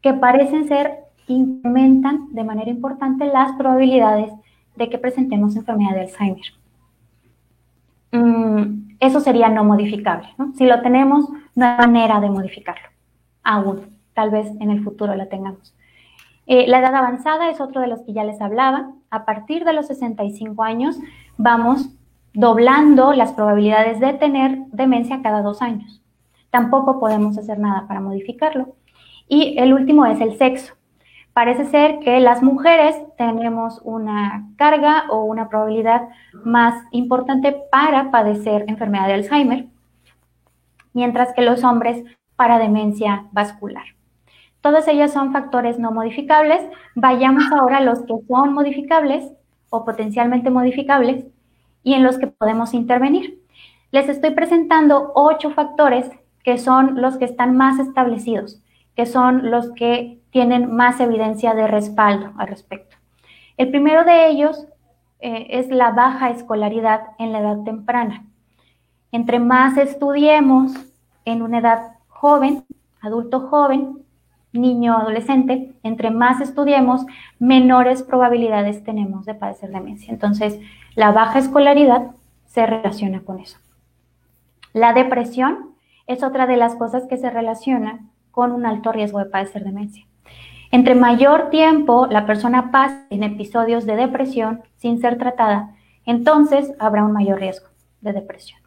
que parecen ser, incrementan de manera importante las probabilidades de que presentemos enfermedad de Alzheimer. Eso sería no modificable, ¿no? Si lo tenemos, no hay manera de modificarlo, aún, tal vez en el futuro la tengamos. La edad avanzada es otro de los que ya les hablaba. A partir de los 65 años vamos doblando las probabilidades de tener demencia cada 2 años. Tampoco podemos hacer nada para modificarlo. Y el último es el sexo. Parece ser que las mujeres tenemos una carga o una probabilidad más importante para padecer enfermedad de Alzheimer, mientras que los hombres para demencia vascular. Todas ellas son factores no modificables. Vayamos ahora a los que son modificables o potencialmente modificables y en los que podemos intervenir. Les estoy presentando 8 factores que son los que están más establecidos, que son los que tienen más evidencia de respaldo al respecto. El primero de ellos es la baja escolaridad en la edad temprana. Entre más estudiemos en una edad joven, adulto joven, niño, adolescente, entre más estudiemos, menores probabilidades tenemos de padecer demencia. Entonces, la baja escolaridad se relaciona con eso. La depresión es otra de las cosas que se relaciona con un alto riesgo de padecer demencia. Entre mayor tiempo la persona pase en episodios de depresión sin ser tratada, entonces habrá un mayor riesgo de depresión.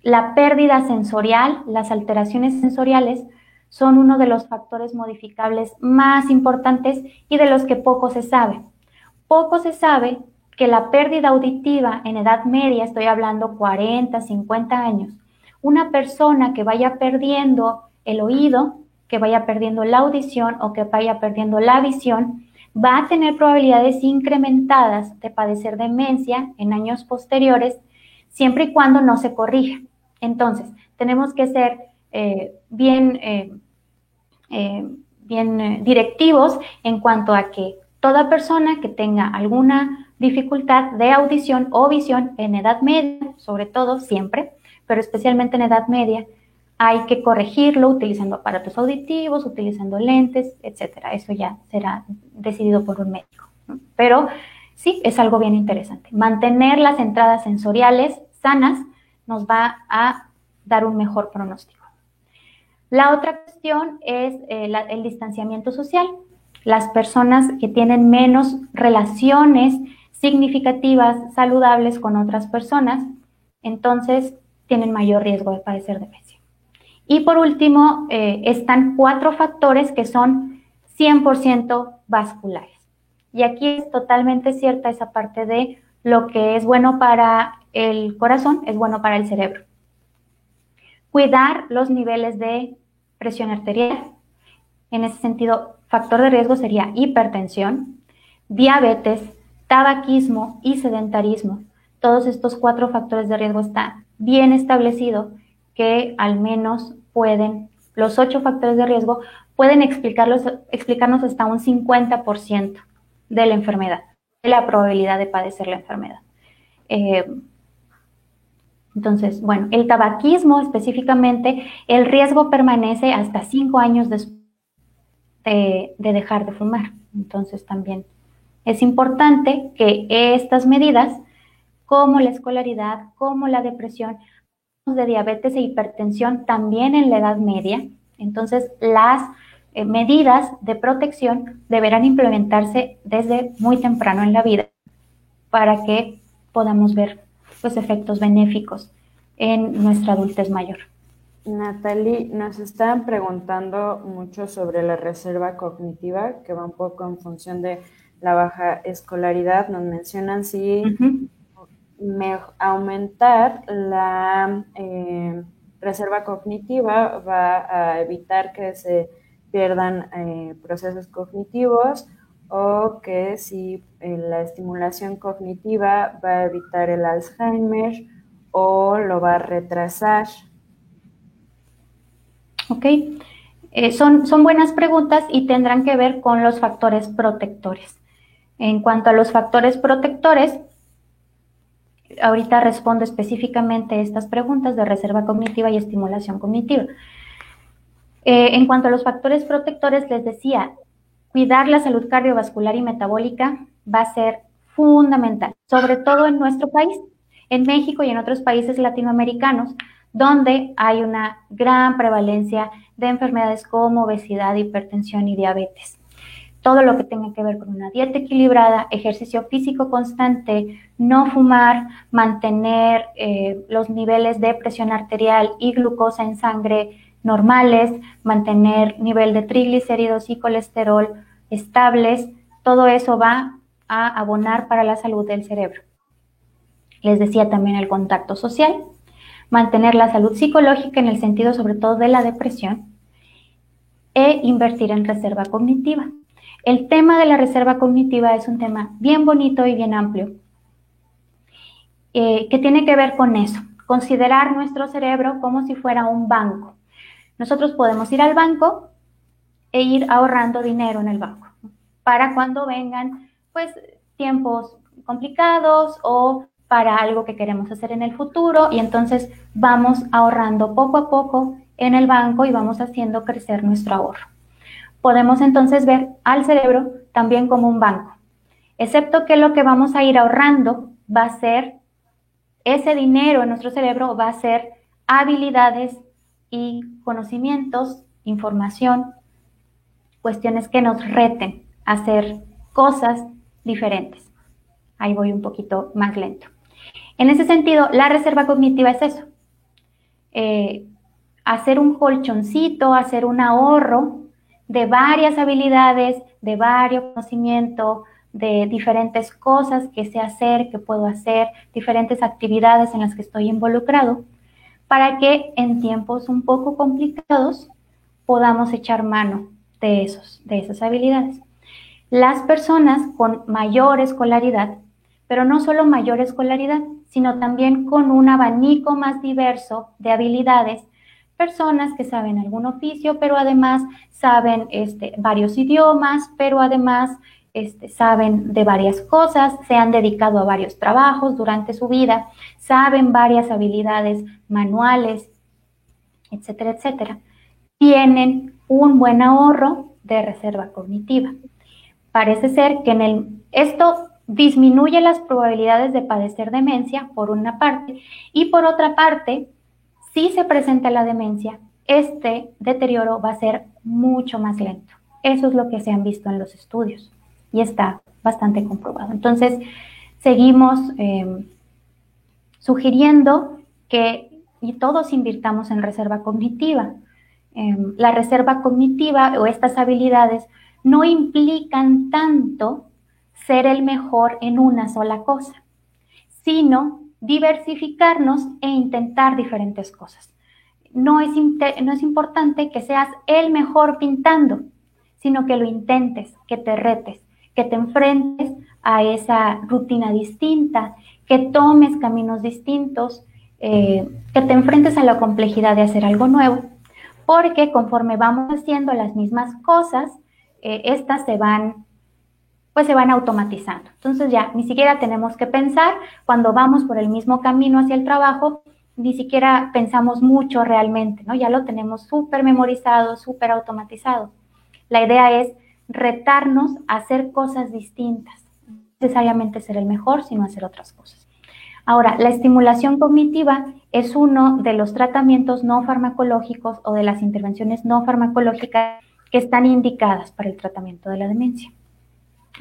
La pérdida sensorial, las alteraciones sensoriales, son uno de los factores modificables más importantes y de los que poco se sabe. Poco se sabe que la pérdida auditiva en edad media, estoy hablando 40, 50 años, una persona que vaya perdiendo el oído, que vaya perdiendo la audición o que vaya perdiendo la visión, va a tener probabilidades incrementadas de padecer demencia en años posteriores, siempre y cuando no se corrija. Entonces, tenemos que ser bien directivos en cuanto a que toda persona que tenga alguna dificultad de audición o visión en edad media, sobre todo siempre, pero especialmente en edad media, hay que corregirlo utilizando aparatos auditivos, utilizando lentes, etcétera. Eso ya será decidido por un médico, ¿no? Pero sí, es algo bien interesante. Mantener las entradas sensoriales sanas nos va a dar un mejor pronóstico. La otra cuestión es el distanciamiento social. Las personas que tienen menos relaciones significativas, saludables con otras personas, entonces tienen mayor riesgo de padecer demencia. Y por último, están 4 factores que son 100% cardiovasculares. Y aquí es totalmente cierta esa parte de lo que es bueno para el corazón, es bueno para el cerebro. Cuidar los niveles de presión arterial. En ese sentido, factor de riesgo sería hipertensión, diabetes, tabaquismo y sedentarismo. Todos estos 4 factores de riesgo está bien establecido que al menos los 8 factores de riesgo pueden explicarnos hasta un 50% de la enfermedad, de la probabilidad de padecer la enfermedad. Entonces, bueno, el tabaquismo específicamente, el riesgo permanece hasta 5 años después de dejar de fumar. Entonces, también es importante que estas medidas, como la escolaridad, como la depresión, de diabetes e hipertensión también en la edad media, entonces las medidas de protección deberán implementarse desde muy temprano en la vida para que podamos ver pues, efectos benéficos en nuestra adultez mayor. Natalie, nos están preguntando mucho sobre la reserva cognitiva, que va un poco en función de la baja escolaridad. Nos mencionan si aumentar la reserva cognitiva va a evitar que se pierdan procesos cognitivos, o que si la estimulación cognitiva va a evitar el Alzheimer o lo va a retrasar. Ok, son buenas preguntas y tendrán que ver con los factores protectores. En cuanto a los factores protectores, ahorita respondo específicamente estas preguntas de reserva cognitiva y estimulación cognitiva. En cuanto a los factores protectores, les decía, cuidar la salud cardiovascular y metabólica va a ser fundamental, sobre todo en nuestro país, en México y en otros países latinoamericanos, donde hay una gran prevalencia de enfermedades como obesidad, hipertensión y diabetes. Todo lo que tenga que ver con una dieta equilibrada, ejercicio físico constante, no fumar, mantener los niveles de presión arterial y glucosa en sangre normales, mantener nivel de triglicéridos y colesterol estables, todo eso va a abonar para la salud del cerebro. Les decía también el contacto social, mantener la salud psicológica en el sentido sobre todo de la depresión e invertir en reserva cognitiva. El tema de la reserva cognitiva es un tema bien bonito y bien amplio, que tiene que ver con eso, considerar nuestro cerebro como si fuera un banco. Nosotros podemos ir al banco e ir ahorrando dinero en el banco para cuando vengan pues, tiempos complicados o para algo que queremos hacer en el futuro, y entonces vamos ahorrando poco a poco en el banco y vamos haciendo crecer nuestro ahorro. Podemos entonces ver al cerebro también como un banco, excepto que lo que vamos a ir ahorrando va a ser, ese dinero en nuestro cerebro va a ser habilidades y conocimientos, información, cuestiones que nos reten a hacer cosas diferentes. Ahí voy un poquito más lento. En ese sentido, la reserva cognitiva es eso. Hacer un colchoncito, hacer un ahorro de varias habilidades, de varios conocimientos, de diferentes cosas que sé hacer, que puedo hacer, diferentes actividades en las que estoy involucrado, para que en tiempos un poco complicados podamos echar mano de esas habilidades. Las personas con mayor escolaridad, pero no solo mayor escolaridad, sino también con un abanico más diverso de habilidades, personas que saben algún oficio, pero además saben varios idiomas, pero además saben de varias cosas, se han dedicado a varios trabajos durante su vida, saben varias habilidades manuales, etcétera, etcétera. Tienen un buen ahorro de reserva cognitiva. Parece ser que esto disminuye las probabilidades de padecer demencia, por una parte, y por otra parte, si se presenta la demencia, este deterioro va a ser mucho más lento. Eso es lo que se han visto en los estudios y está bastante comprobado. Entonces, seguimos sugiriendo que todos invirtamos en reserva cognitiva. La reserva cognitiva o estas habilidades no implican tanto ser el mejor en una sola cosa, sino diversificarnos e intentar diferentes cosas. No es importante que seas el mejor pintando, sino que lo intentes, que te retes, que te enfrentes a esa rutina distinta, que tomes caminos distintos, que te enfrentes a la complejidad de hacer algo nuevo, porque conforme vamos haciendo las mismas cosas, estas se van automatizando. Entonces ya ni siquiera tenemos que pensar cuando vamos por el mismo camino hacia el trabajo, ni siquiera pensamos mucho realmente, ¿no? Ya lo tenemos súper memorizado, súper automatizado. La idea es retarnos a hacer cosas distintas, no necesariamente ser el mejor, sino hacer otras cosas. Ahora, la estimulación cognitiva es uno de los tratamientos no farmacológicos o de las intervenciones no farmacológicas que están indicadas para el tratamiento de la demencia.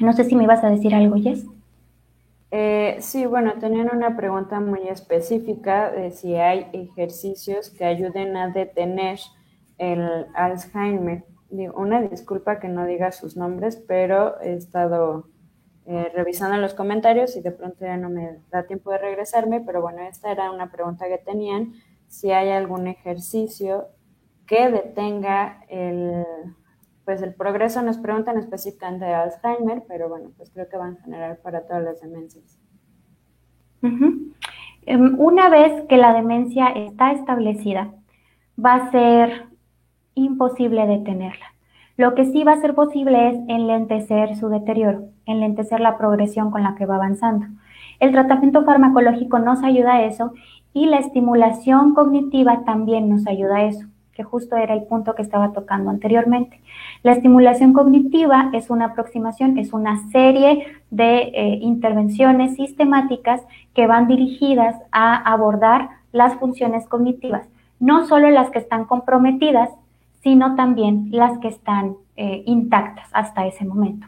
No sé si me ibas a decir algo, Jess. Sí, bueno, tenían una pregunta muy específica de si hay ejercicios que ayuden a detener el Alzheimer. Una disculpa que no diga sus nombres, pero he estado revisando los comentarios y de pronto ya no me da tiempo de regresarme, pero bueno, esta era una pregunta que tenían, si hay algún ejercicio que detenga el progreso. Nos preguntan específicamente de Alzheimer, pero bueno, pues creo que va en general para todas las demencias. Una vez que la demencia está establecida, va a ser imposible detenerla. Lo que sí va a ser posible es enlentecer su deterioro, enlentecer la progresión con la que va avanzando. El tratamiento farmacológico nos ayuda a eso y la estimulación cognitiva también nos ayuda a eso, que justo era el punto que estaba tocando anteriormente. La estimulación cognitiva es una aproximación, es una serie de intervenciones sistemáticas que van dirigidas a abordar las funciones cognitivas, no solo las que están comprometidas, sino también las que están intactas hasta ese momento.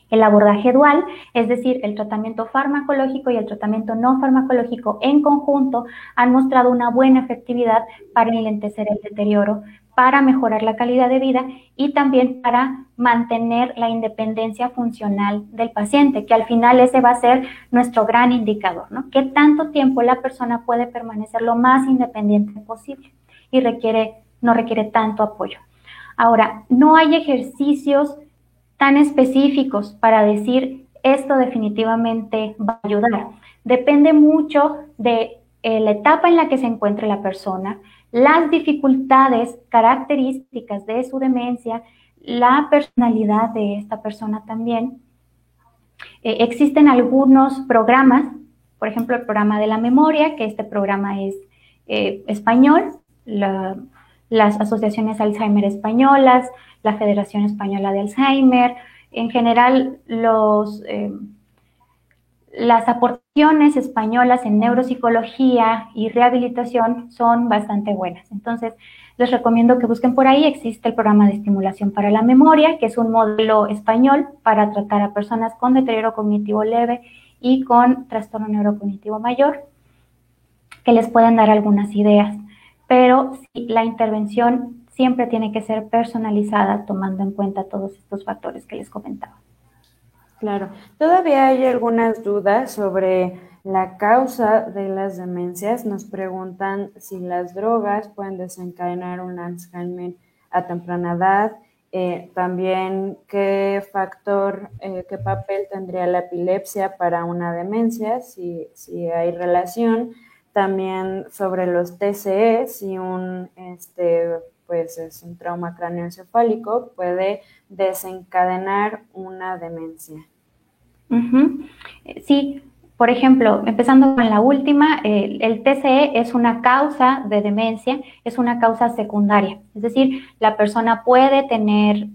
El abordaje dual, es decir, el tratamiento farmacológico y el tratamiento no farmacológico en conjunto, han mostrado una buena efectividad para enlentecer el deterioro, para mejorar la calidad de vida y también para mantener la independencia funcional del paciente, que al final ese va a ser nuestro gran indicador, ¿no? ¿Qué tanto tiempo la persona puede permanecer lo más independiente posible y no requiere tanto apoyo? Ahora, no hay ejercicios tan específicos para decir esto definitivamente va a ayudar. Depende mucho de la etapa en la que se encuentre la persona, las dificultades características de su demencia, la personalidad de esta persona también. Existen algunos programas, por ejemplo, el programa de la memoria, que este programa es español, las asociaciones Alzheimer españolas, la Federación Española de Alzheimer, en general las aportaciones españolas en neuropsicología y rehabilitación son bastante buenas. Entonces, les recomiendo que busquen por ahí. Existe el programa de estimulación para la memoria, que es un modelo español para tratar a personas con deterioro cognitivo leve y con trastorno neurocognitivo mayor, que les pueden dar algunas ideas. Pero sí, la intervención siempre tiene que ser personalizada, tomando en cuenta todos estos factores que les comentaba. Claro, todavía hay algunas dudas sobre la causa de las demencias. Nos preguntan si las drogas pueden desencadenar un Alzheimer a temprana edad. También qué papel tendría la epilepsia para una demencia, si hay relación. También sobre los TCE, si es un trauma cráneoencefálico, puede desencadenar una demencia. Sí, por ejemplo, empezando con la última, el TCE es una causa de demencia, es una causa secundaria, es decir, la persona puede tener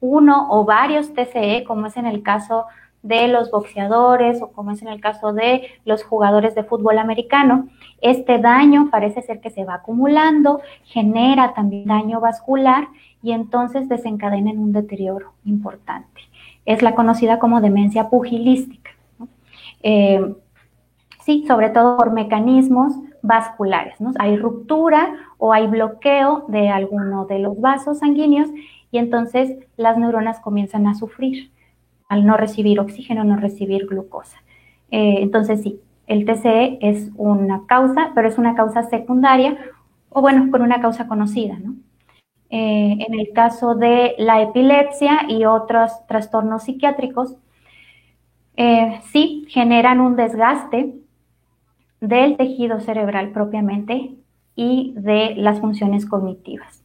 uno o varios TCE, como es en el caso de los boxeadores o como es en el caso de los jugadores de fútbol americano. Este daño parece ser que se va acumulando, genera también daño vascular y entonces desencadena en un deterioro importante. Es la conocida como demencia pugilística, ¿no? Sí, sobre todo por mecanismos vasculares, ¿no? Hay ruptura o hay bloqueo de alguno de los vasos sanguíneos y entonces las neuronas comienzan a sufrir al no recibir oxígeno, no recibir glucosa. Entonces sí, el TCE es una causa, pero es una causa secundaria, o bueno, con una causa conocida, ¿no? En el caso de la epilepsia y otros trastornos psiquiátricos, sí generan un desgaste del tejido cerebral propiamente y de las funciones cognitivas.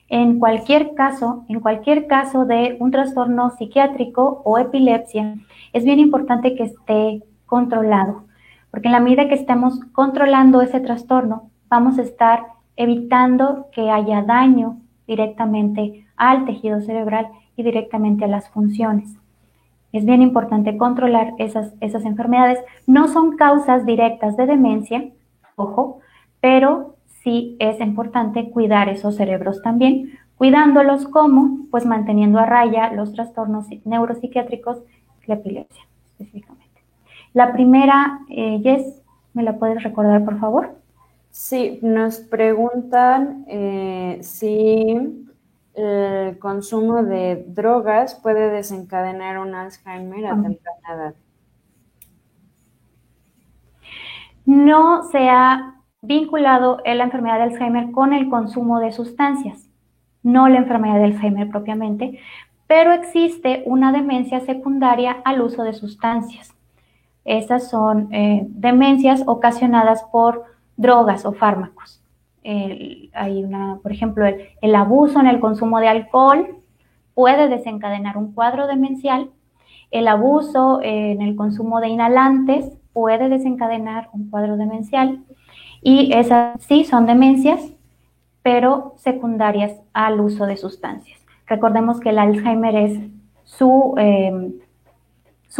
En cualquier caso de un trastorno psiquiátrico o epilepsia, es bien importante que esté controlado, porque en la medida que estemos controlando ese trastorno, vamos a estar evitando que haya daño directamente al tejido cerebral y directamente a las funciones. Es bien importante controlar esas enfermedades. No son causas directas de demencia, ojo, pero sí es importante cuidar esos cerebros también, cuidándolos como, pues manteniendo a raya los trastornos neuropsiquiátricos, la epilepsia específicamente. La primera, Jess, ¿me la puedes recordar, por favor? Sí, nos preguntan si el consumo de drogas puede desencadenar un Alzheimer a temprana edad. No se ha vinculado la enfermedad de Alzheimer con el consumo de sustancias, no la enfermedad de Alzheimer propiamente, pero existe una demencia secundaria al uso de sustancias. Esas son demencias ocasionadas por drogas o fármacos. Hay por ejemplo, el abuso en el consumo de alcohol puede desencadenar un cuadro demencial. El abuso en el consumo de inhalantes puede desencadenar un cuadro demencial. Y esas sí son demencias, pero secundarias al uso de sustancias. Recordemos que el Alzheimer es su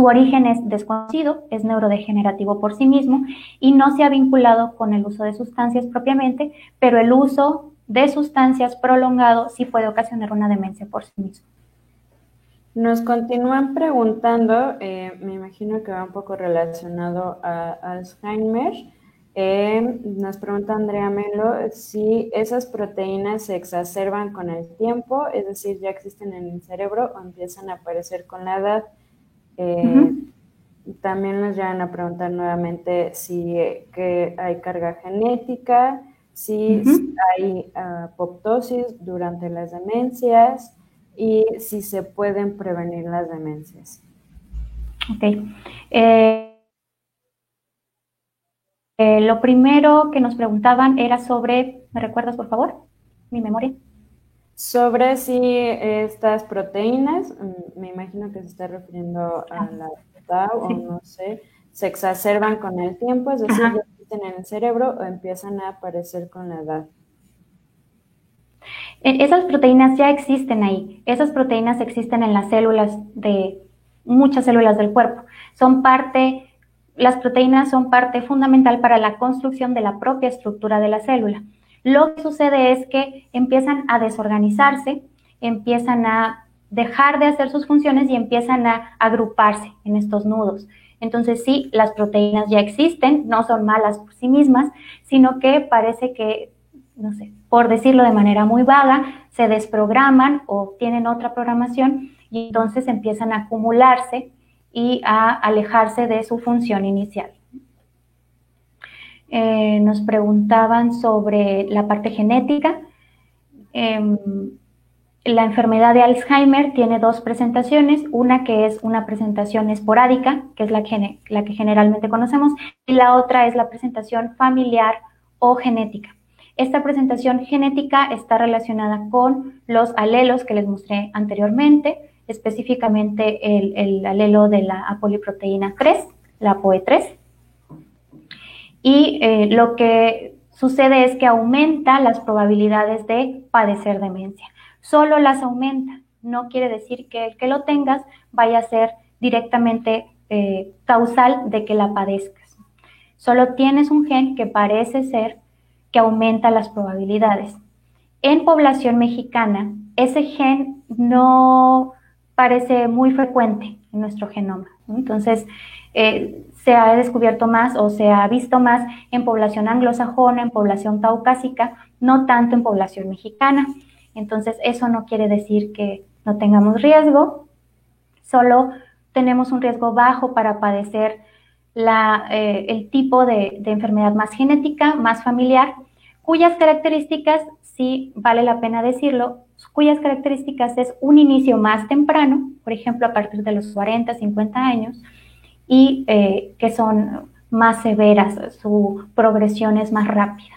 origen es desconocido, es neurodegenerativo por sí mismo y no se ha vinculado con el uso de sustancias propiamente, pero el uso de sustancias prolongado sí puede ocasionar una demencia por sí mismo. Nos continúan preguntando, me imagino que va un poco relacionado a Alzheimer. Nos pregunta Andrea Melo si esas proteínas se exacerban con el tiempo, es decir, ya existen en el cerebro o empiezan a aparecer con la edad. También nos llegan a preguntar nuevamente si que hay carga genética, si hay apoptosis durante las demencias y si se pueden prevenir las demencias. Ok. Lo primero que nos preguntaban era sobre, ¿me recuerdas por favor? Mi memoria. Sobre si estas proteínas, me imagino que se está refiriendo a la tau, sí, o no sé, se exacerban con el tiempo, es decir, ya existen en el cerebro o empiezan a aparecer con la edad. Esas proteínas ya existen ahí. Esas proteínas existen en las células de muchas células del cuerpo. Las proteínas son parte fundamental para la construcción de la propia estructura de la célula. Lo que sucede es que empiezan a desorganizarse, empiezan a dejar de hacer sus funciones y empiezan a agruparse en estos nudos. Entonces sí, las proteínas ya existen, no son malas por sí mismas, sino que parece que, no sé, por decirlo de manera muy vaga, se desprograman o tienen otra programación y entonces empiezan a acumularse y a alejarse de su función inicial. Nos preguntaban sobre la parte genética. La enfermedad de Alzheimer tiene dos presentaciones, una que es una presentación esporádica, que es la que generalmente conocemos, y la otra es la presentación familiar o genética. Esta presentación genética está relacionada con los alelos que les mostré anteriormente, específicamente el alelo de la apoliproteína 3, la APOE3. Y lo que sucede es que aumenta las probabilidades de padecer demencia. Solo las aumenta, no quiere decir que el que lo tengas vaya a ser directamente causal de que la padezcas. Solo tienes un gen que parece ser que aumenta las probabilidades. En población mexicana, ese gen no parece muy frecuente en nuestro genoma, ¿no? Entonces, se ha descubierto más o se ha visto más en población anglosajona, en población caucásica, no tanto en población mexicana. Entonces, eso no quiere decir que no tengamos riesgo, solo tenemos un riesgo bajo para padecer el tipo de enfermedad más genética, más familiar, cuyas características, sí vale la pena decirlo, cuyas características es un inicio más temprano, por ejemplo, a partir de los 40, 50 años, y que son más severas, su progresión es más rápida.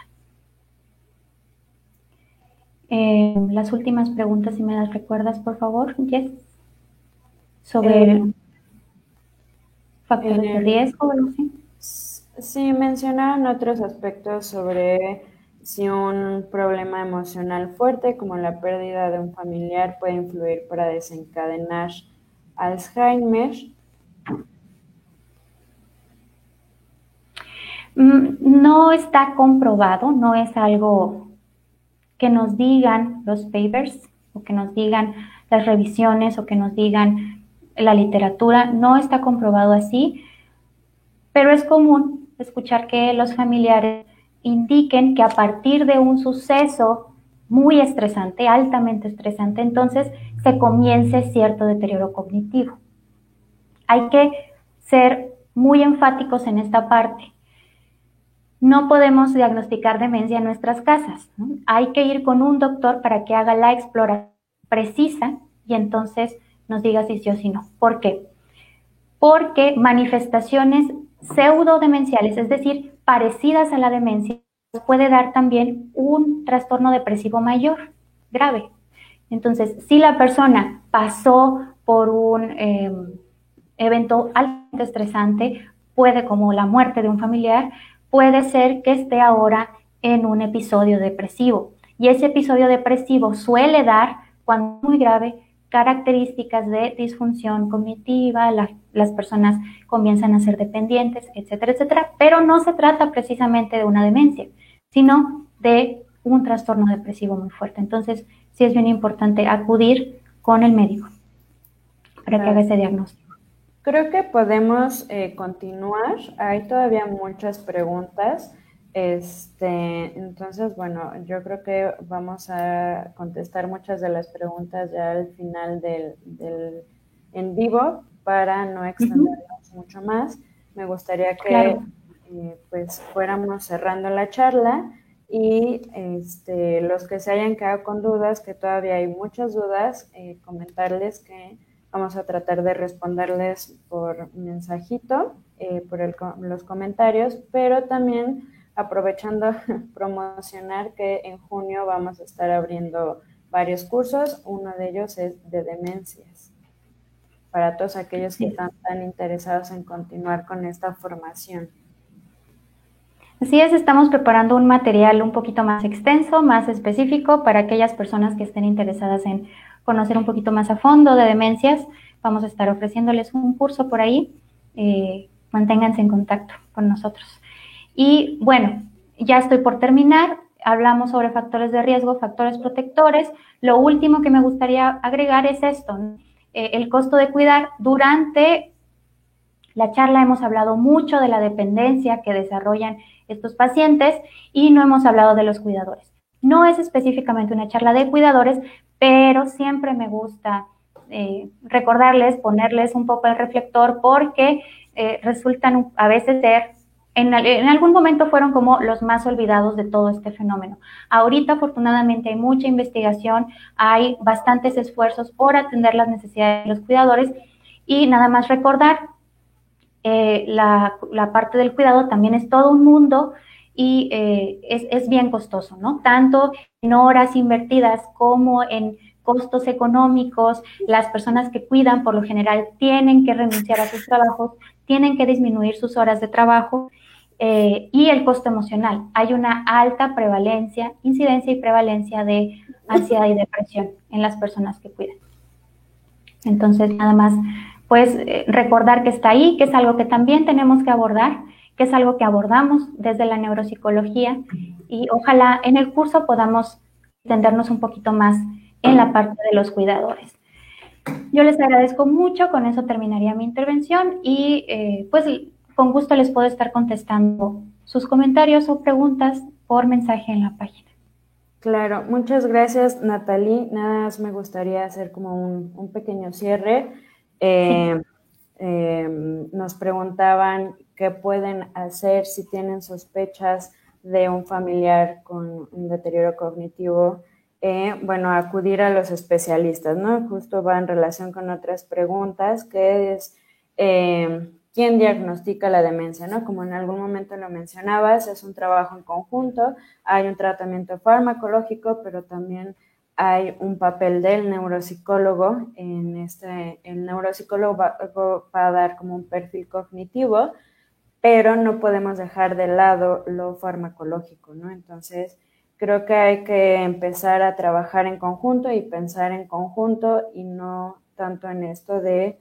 Las últimas preguntas, si me las recuerdas, por favor, Jess, sobre factores de riesgo o algo así. Sí, mencionaron otros aspectos sobre si un problema emocional fuerte como la pérdida de un familiar puede influir para desencadenar Alzheimer. No está comprobado, no es algo que nos digan los papers o que nos digan las revisiones o que nos digan la literatura, no está comprobado así, pero es común escuchar que los familiares indiquen que a partir de un suceso muy estresante, altamente estresante, entonces se comience cierto deterioro cognitivo. Hay que ser muy enfáticos en esta parte. No podemos diagnosticar demencia en nuestras casas, ¿no? Hay que ir con un doctor para que haga la exploración precisa y entonces nos diga si sí o si no. ¿Por qué? Porque manifestaciones pseudodemenciales, es decir, parecidas a la demencia, puede dar también un trastorno depresivo mayor, grave. Entonces, si la persona pasó por un evento altamente estresante, puede, como la muerte de un familiar, puede ser que esté ahora en un episodio depresivo. Y ese episodio depresivo suele dar, cuando es muy grave, características de disfunción cognitiva, las personas comienzan a ser dependientes, etcétera, etcétera, pero no se trata precisamente de una demencia, sino de un trastorno depresivo muy fuerte. Entonces, sí es bien importante acudir con el médico para que haga ese diagnóstico. Creo que podemos continuar. Hay todavía muchas preguntas. Entonces, bueno, yo creo que vamos a contestar muchas de las preguntas ya al final del en vivo para no extendernos mucho más. Me gustaría que pues fuéramos cerrando la charla y los que se hayan quedado con dudas, que todavía hay muchas dudas, comentarles que vamos a tratar de responderles por mensajito, por los comentarios, pero también aprovechando promocionar que en junio vamos a estar abriendo varios cursos. Uno de ellos es de demencias, para todos aquellos que están tan interesados en continuar con esta formación. Así es, estamos preparando un material un poquito más extenso, más específico para aquellas personas que estén interesadas en conocer un poquito más a fondo de demencias. Vamos a estar ofreciéndoles un curso por ahí. Manténganse en contacto con nosotros. Y bueno, ya estoy por terminar. Hablamos sobre factores de riesgo, factores protectores. Lo último que me gustaría agregar es esto, ¿no? El costo de cuidar. Durante la charla hemos hablado mucho de la dependencia que desarrollan estos pacientes y no hemos hablado de los cuidadores. No es específicamente una charla de cuidadores, pero siempre me gusta recordarles, ponerles un poco el reflector porque resultan a veces ser, en algún momento fueron como los más olvidados de todo este fenómeno. Ahorita afortunadamente hay mucha investigación, hay bastantes esfuerzos por atender las necesidades de los cuidadores y nada más recordar, la parte del cuidado también es todo un mundo y es bien costoso, ¿no? Tanto en horas invertidas como en costos económicos. Las personas que cuidan por lo general tienen que renunciar a sus trabajos, tienen que disminuir sus horas de trabajo y el costo emocional. Hay una alta prevalencia, incidencia y prevalencia de ansiedad y depresión en las personas que cuidan. Entonces, nada más, pues recordar que está ahí, que es algo que también tenemos que abordar, que es algo que abordamos desde la neuropsicología y ojalá en el curso podamos entendernos un poquito más en la parte de los cuidadores. Yo les agradezco mucho, con eso terminaría mi intervención y pues con gusto les puedo estar contestando sus comentarios o preguntas por mensaje en la página. Claro, muchas gracias, Natalie. Nada más me gustaría hacer como un pequeño cierre. Sí. Eh, Nos preguntaban qué pueden hacer si tienen sospechas de un familiar con un deterioro cognitivo. Bueno, acudir a los especialistas, ¿no? Justo va en relación con otras preguntas, que es quién diagnostica la demencia, ¿no? Como en algún momento lo mencionabas, es un trabajo en conjunto, hay un tratamiento farmacológico, pero también hay un papel del neuropsicólogo. El neuropsicólogo va a dar como un perfil cognitivo, pero no podemos dejar de lado lo farmacológico, ¿no? Entonces, creo que hay que empezar a trabajar en conjunto y pensar en conjunto y no tanto en esto de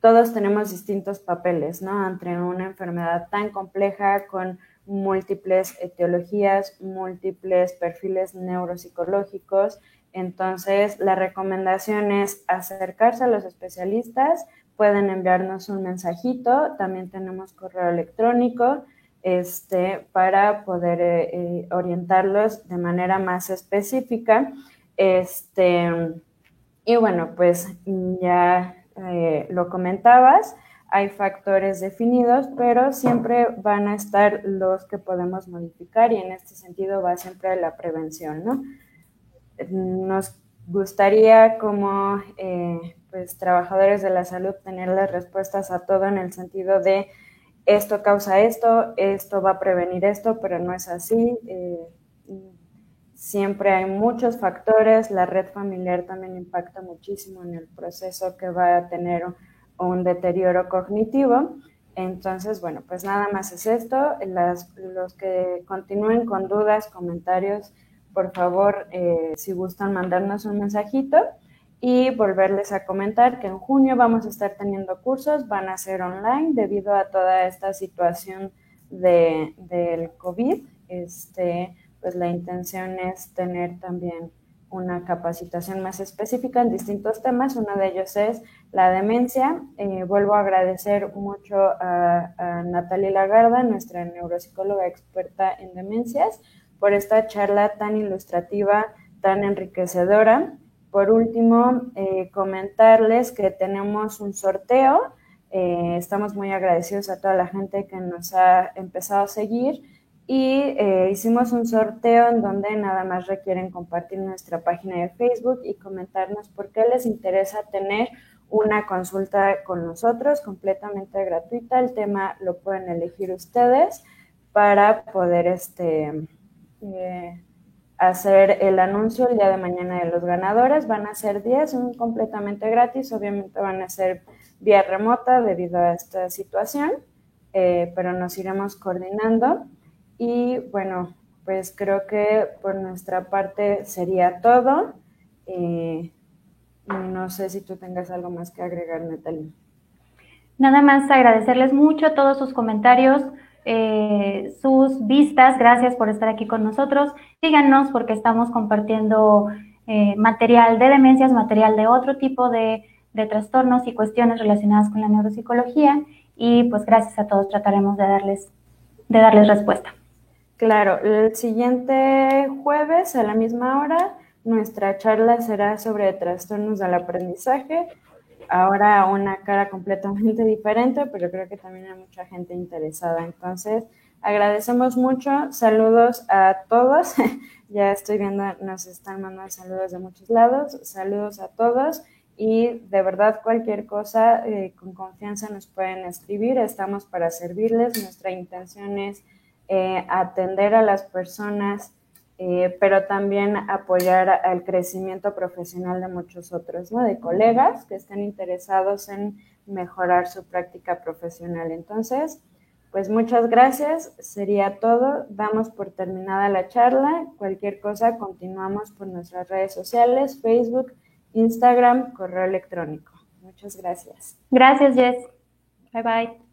todos tenemos distintos papeles, ¿no? Ante una enfermedad tan compleja con múltiples etiologías, múltiples perfiles neuropsicológicos. Entonces, la recomendación es acercarse a los especialistas, pueden enviarnos un mensajito, también tenemos correo electrónico para poder orientarlos de manera más específica. Y bueno, pues ya lo comentabas, hay factores definidos, pero siempre van a estar los que podemos modificar y en este sentido va siempre la prevención, ¿no? Nos gustaría como pues trabajadores de la salud tener las respuestas a todo en el sentido de esto causa esto, esto va a prevenir esto, pero no es así. Siempre hay muchos factores, la red familiar también impacta muchísimo en el proceso que va a tener un deterioro cognitivo. Entonces, bueno, pues nada más es esto. Los que continúen con dudas, comentarios, por favor, si gustan mandarnos un mensajito y volverles a comentar que en junio vamos a estar teniendo cursos, van a ser online debido a toda esta situación del COVID. Pues la intención es tener también una capacitación más específica en distintos temas. Uno de ellos es la demencia. Vuelvo a agradecer mucho a Natalie Lagarda, nuestra neuropsicóloga experta en demencias, por esta charla tan ilustrativa, tan enriquecedora. Por último, comentarles que tenemos un sorteo. Estamos muy agradecidos a toda la gente que nos ha empezado a seguir y hicimos un sorteo en donde nada más requieren compartir nuestra página de Facebook y comentarnos por qué les interesa tener una consulta con nosotros completamente gratuita. El tema lo pueden elegir ustedes para poder hacer el anuncio el día de mañana de los ganadores. Van a ser 10, son completamente gratis, obviamente van a ser vía remota debido a esta situación, pero nos iremos coordinando. Y bueno, pues creo que por nuestra parte sería todo. No sé si tú tengas algo más que agregar, Natalie. Nada más agradecerles mucho todos sus comentarios, sus vistas. Gracias por estar aquí con nosotros. Síganos porque estamos compartiendo material de demencias, material de otro tipo de trastornos y cuestiones relacionadas con la neuropsicología. Y pues gracias a todos trataremos de darles respuesta. Claro, el siguiente jueves a la misma hora nuestra charla será sobre trastornos del aprendizaje. Ahora una cara completamente diferente, pero creo que también hay mucha gente interesada. Entonces, agradecemos mucho. Saludos a todos. Ya estoy viendo, nos están mandando saludos de muchos lados. Saludos a todos. Y de verdad, cualquier cosa, con confianza nos pueden escribir. Estamos para servirles. Nuestra intención es atender a las personas, pero también apoyar al crecimiento profesional de muchos otros, ¿no? De colegas que estén interesados en mejorar su práctica profesional. Entonces, pues muchas gracias, sería todo. Damos por terminada la charla. Cualquier cosa, continuamos por nuestras redes sociales, Facebook, Instagram, correo electrónico. Muchas gracias. Gracias, Jess. Bye, bye.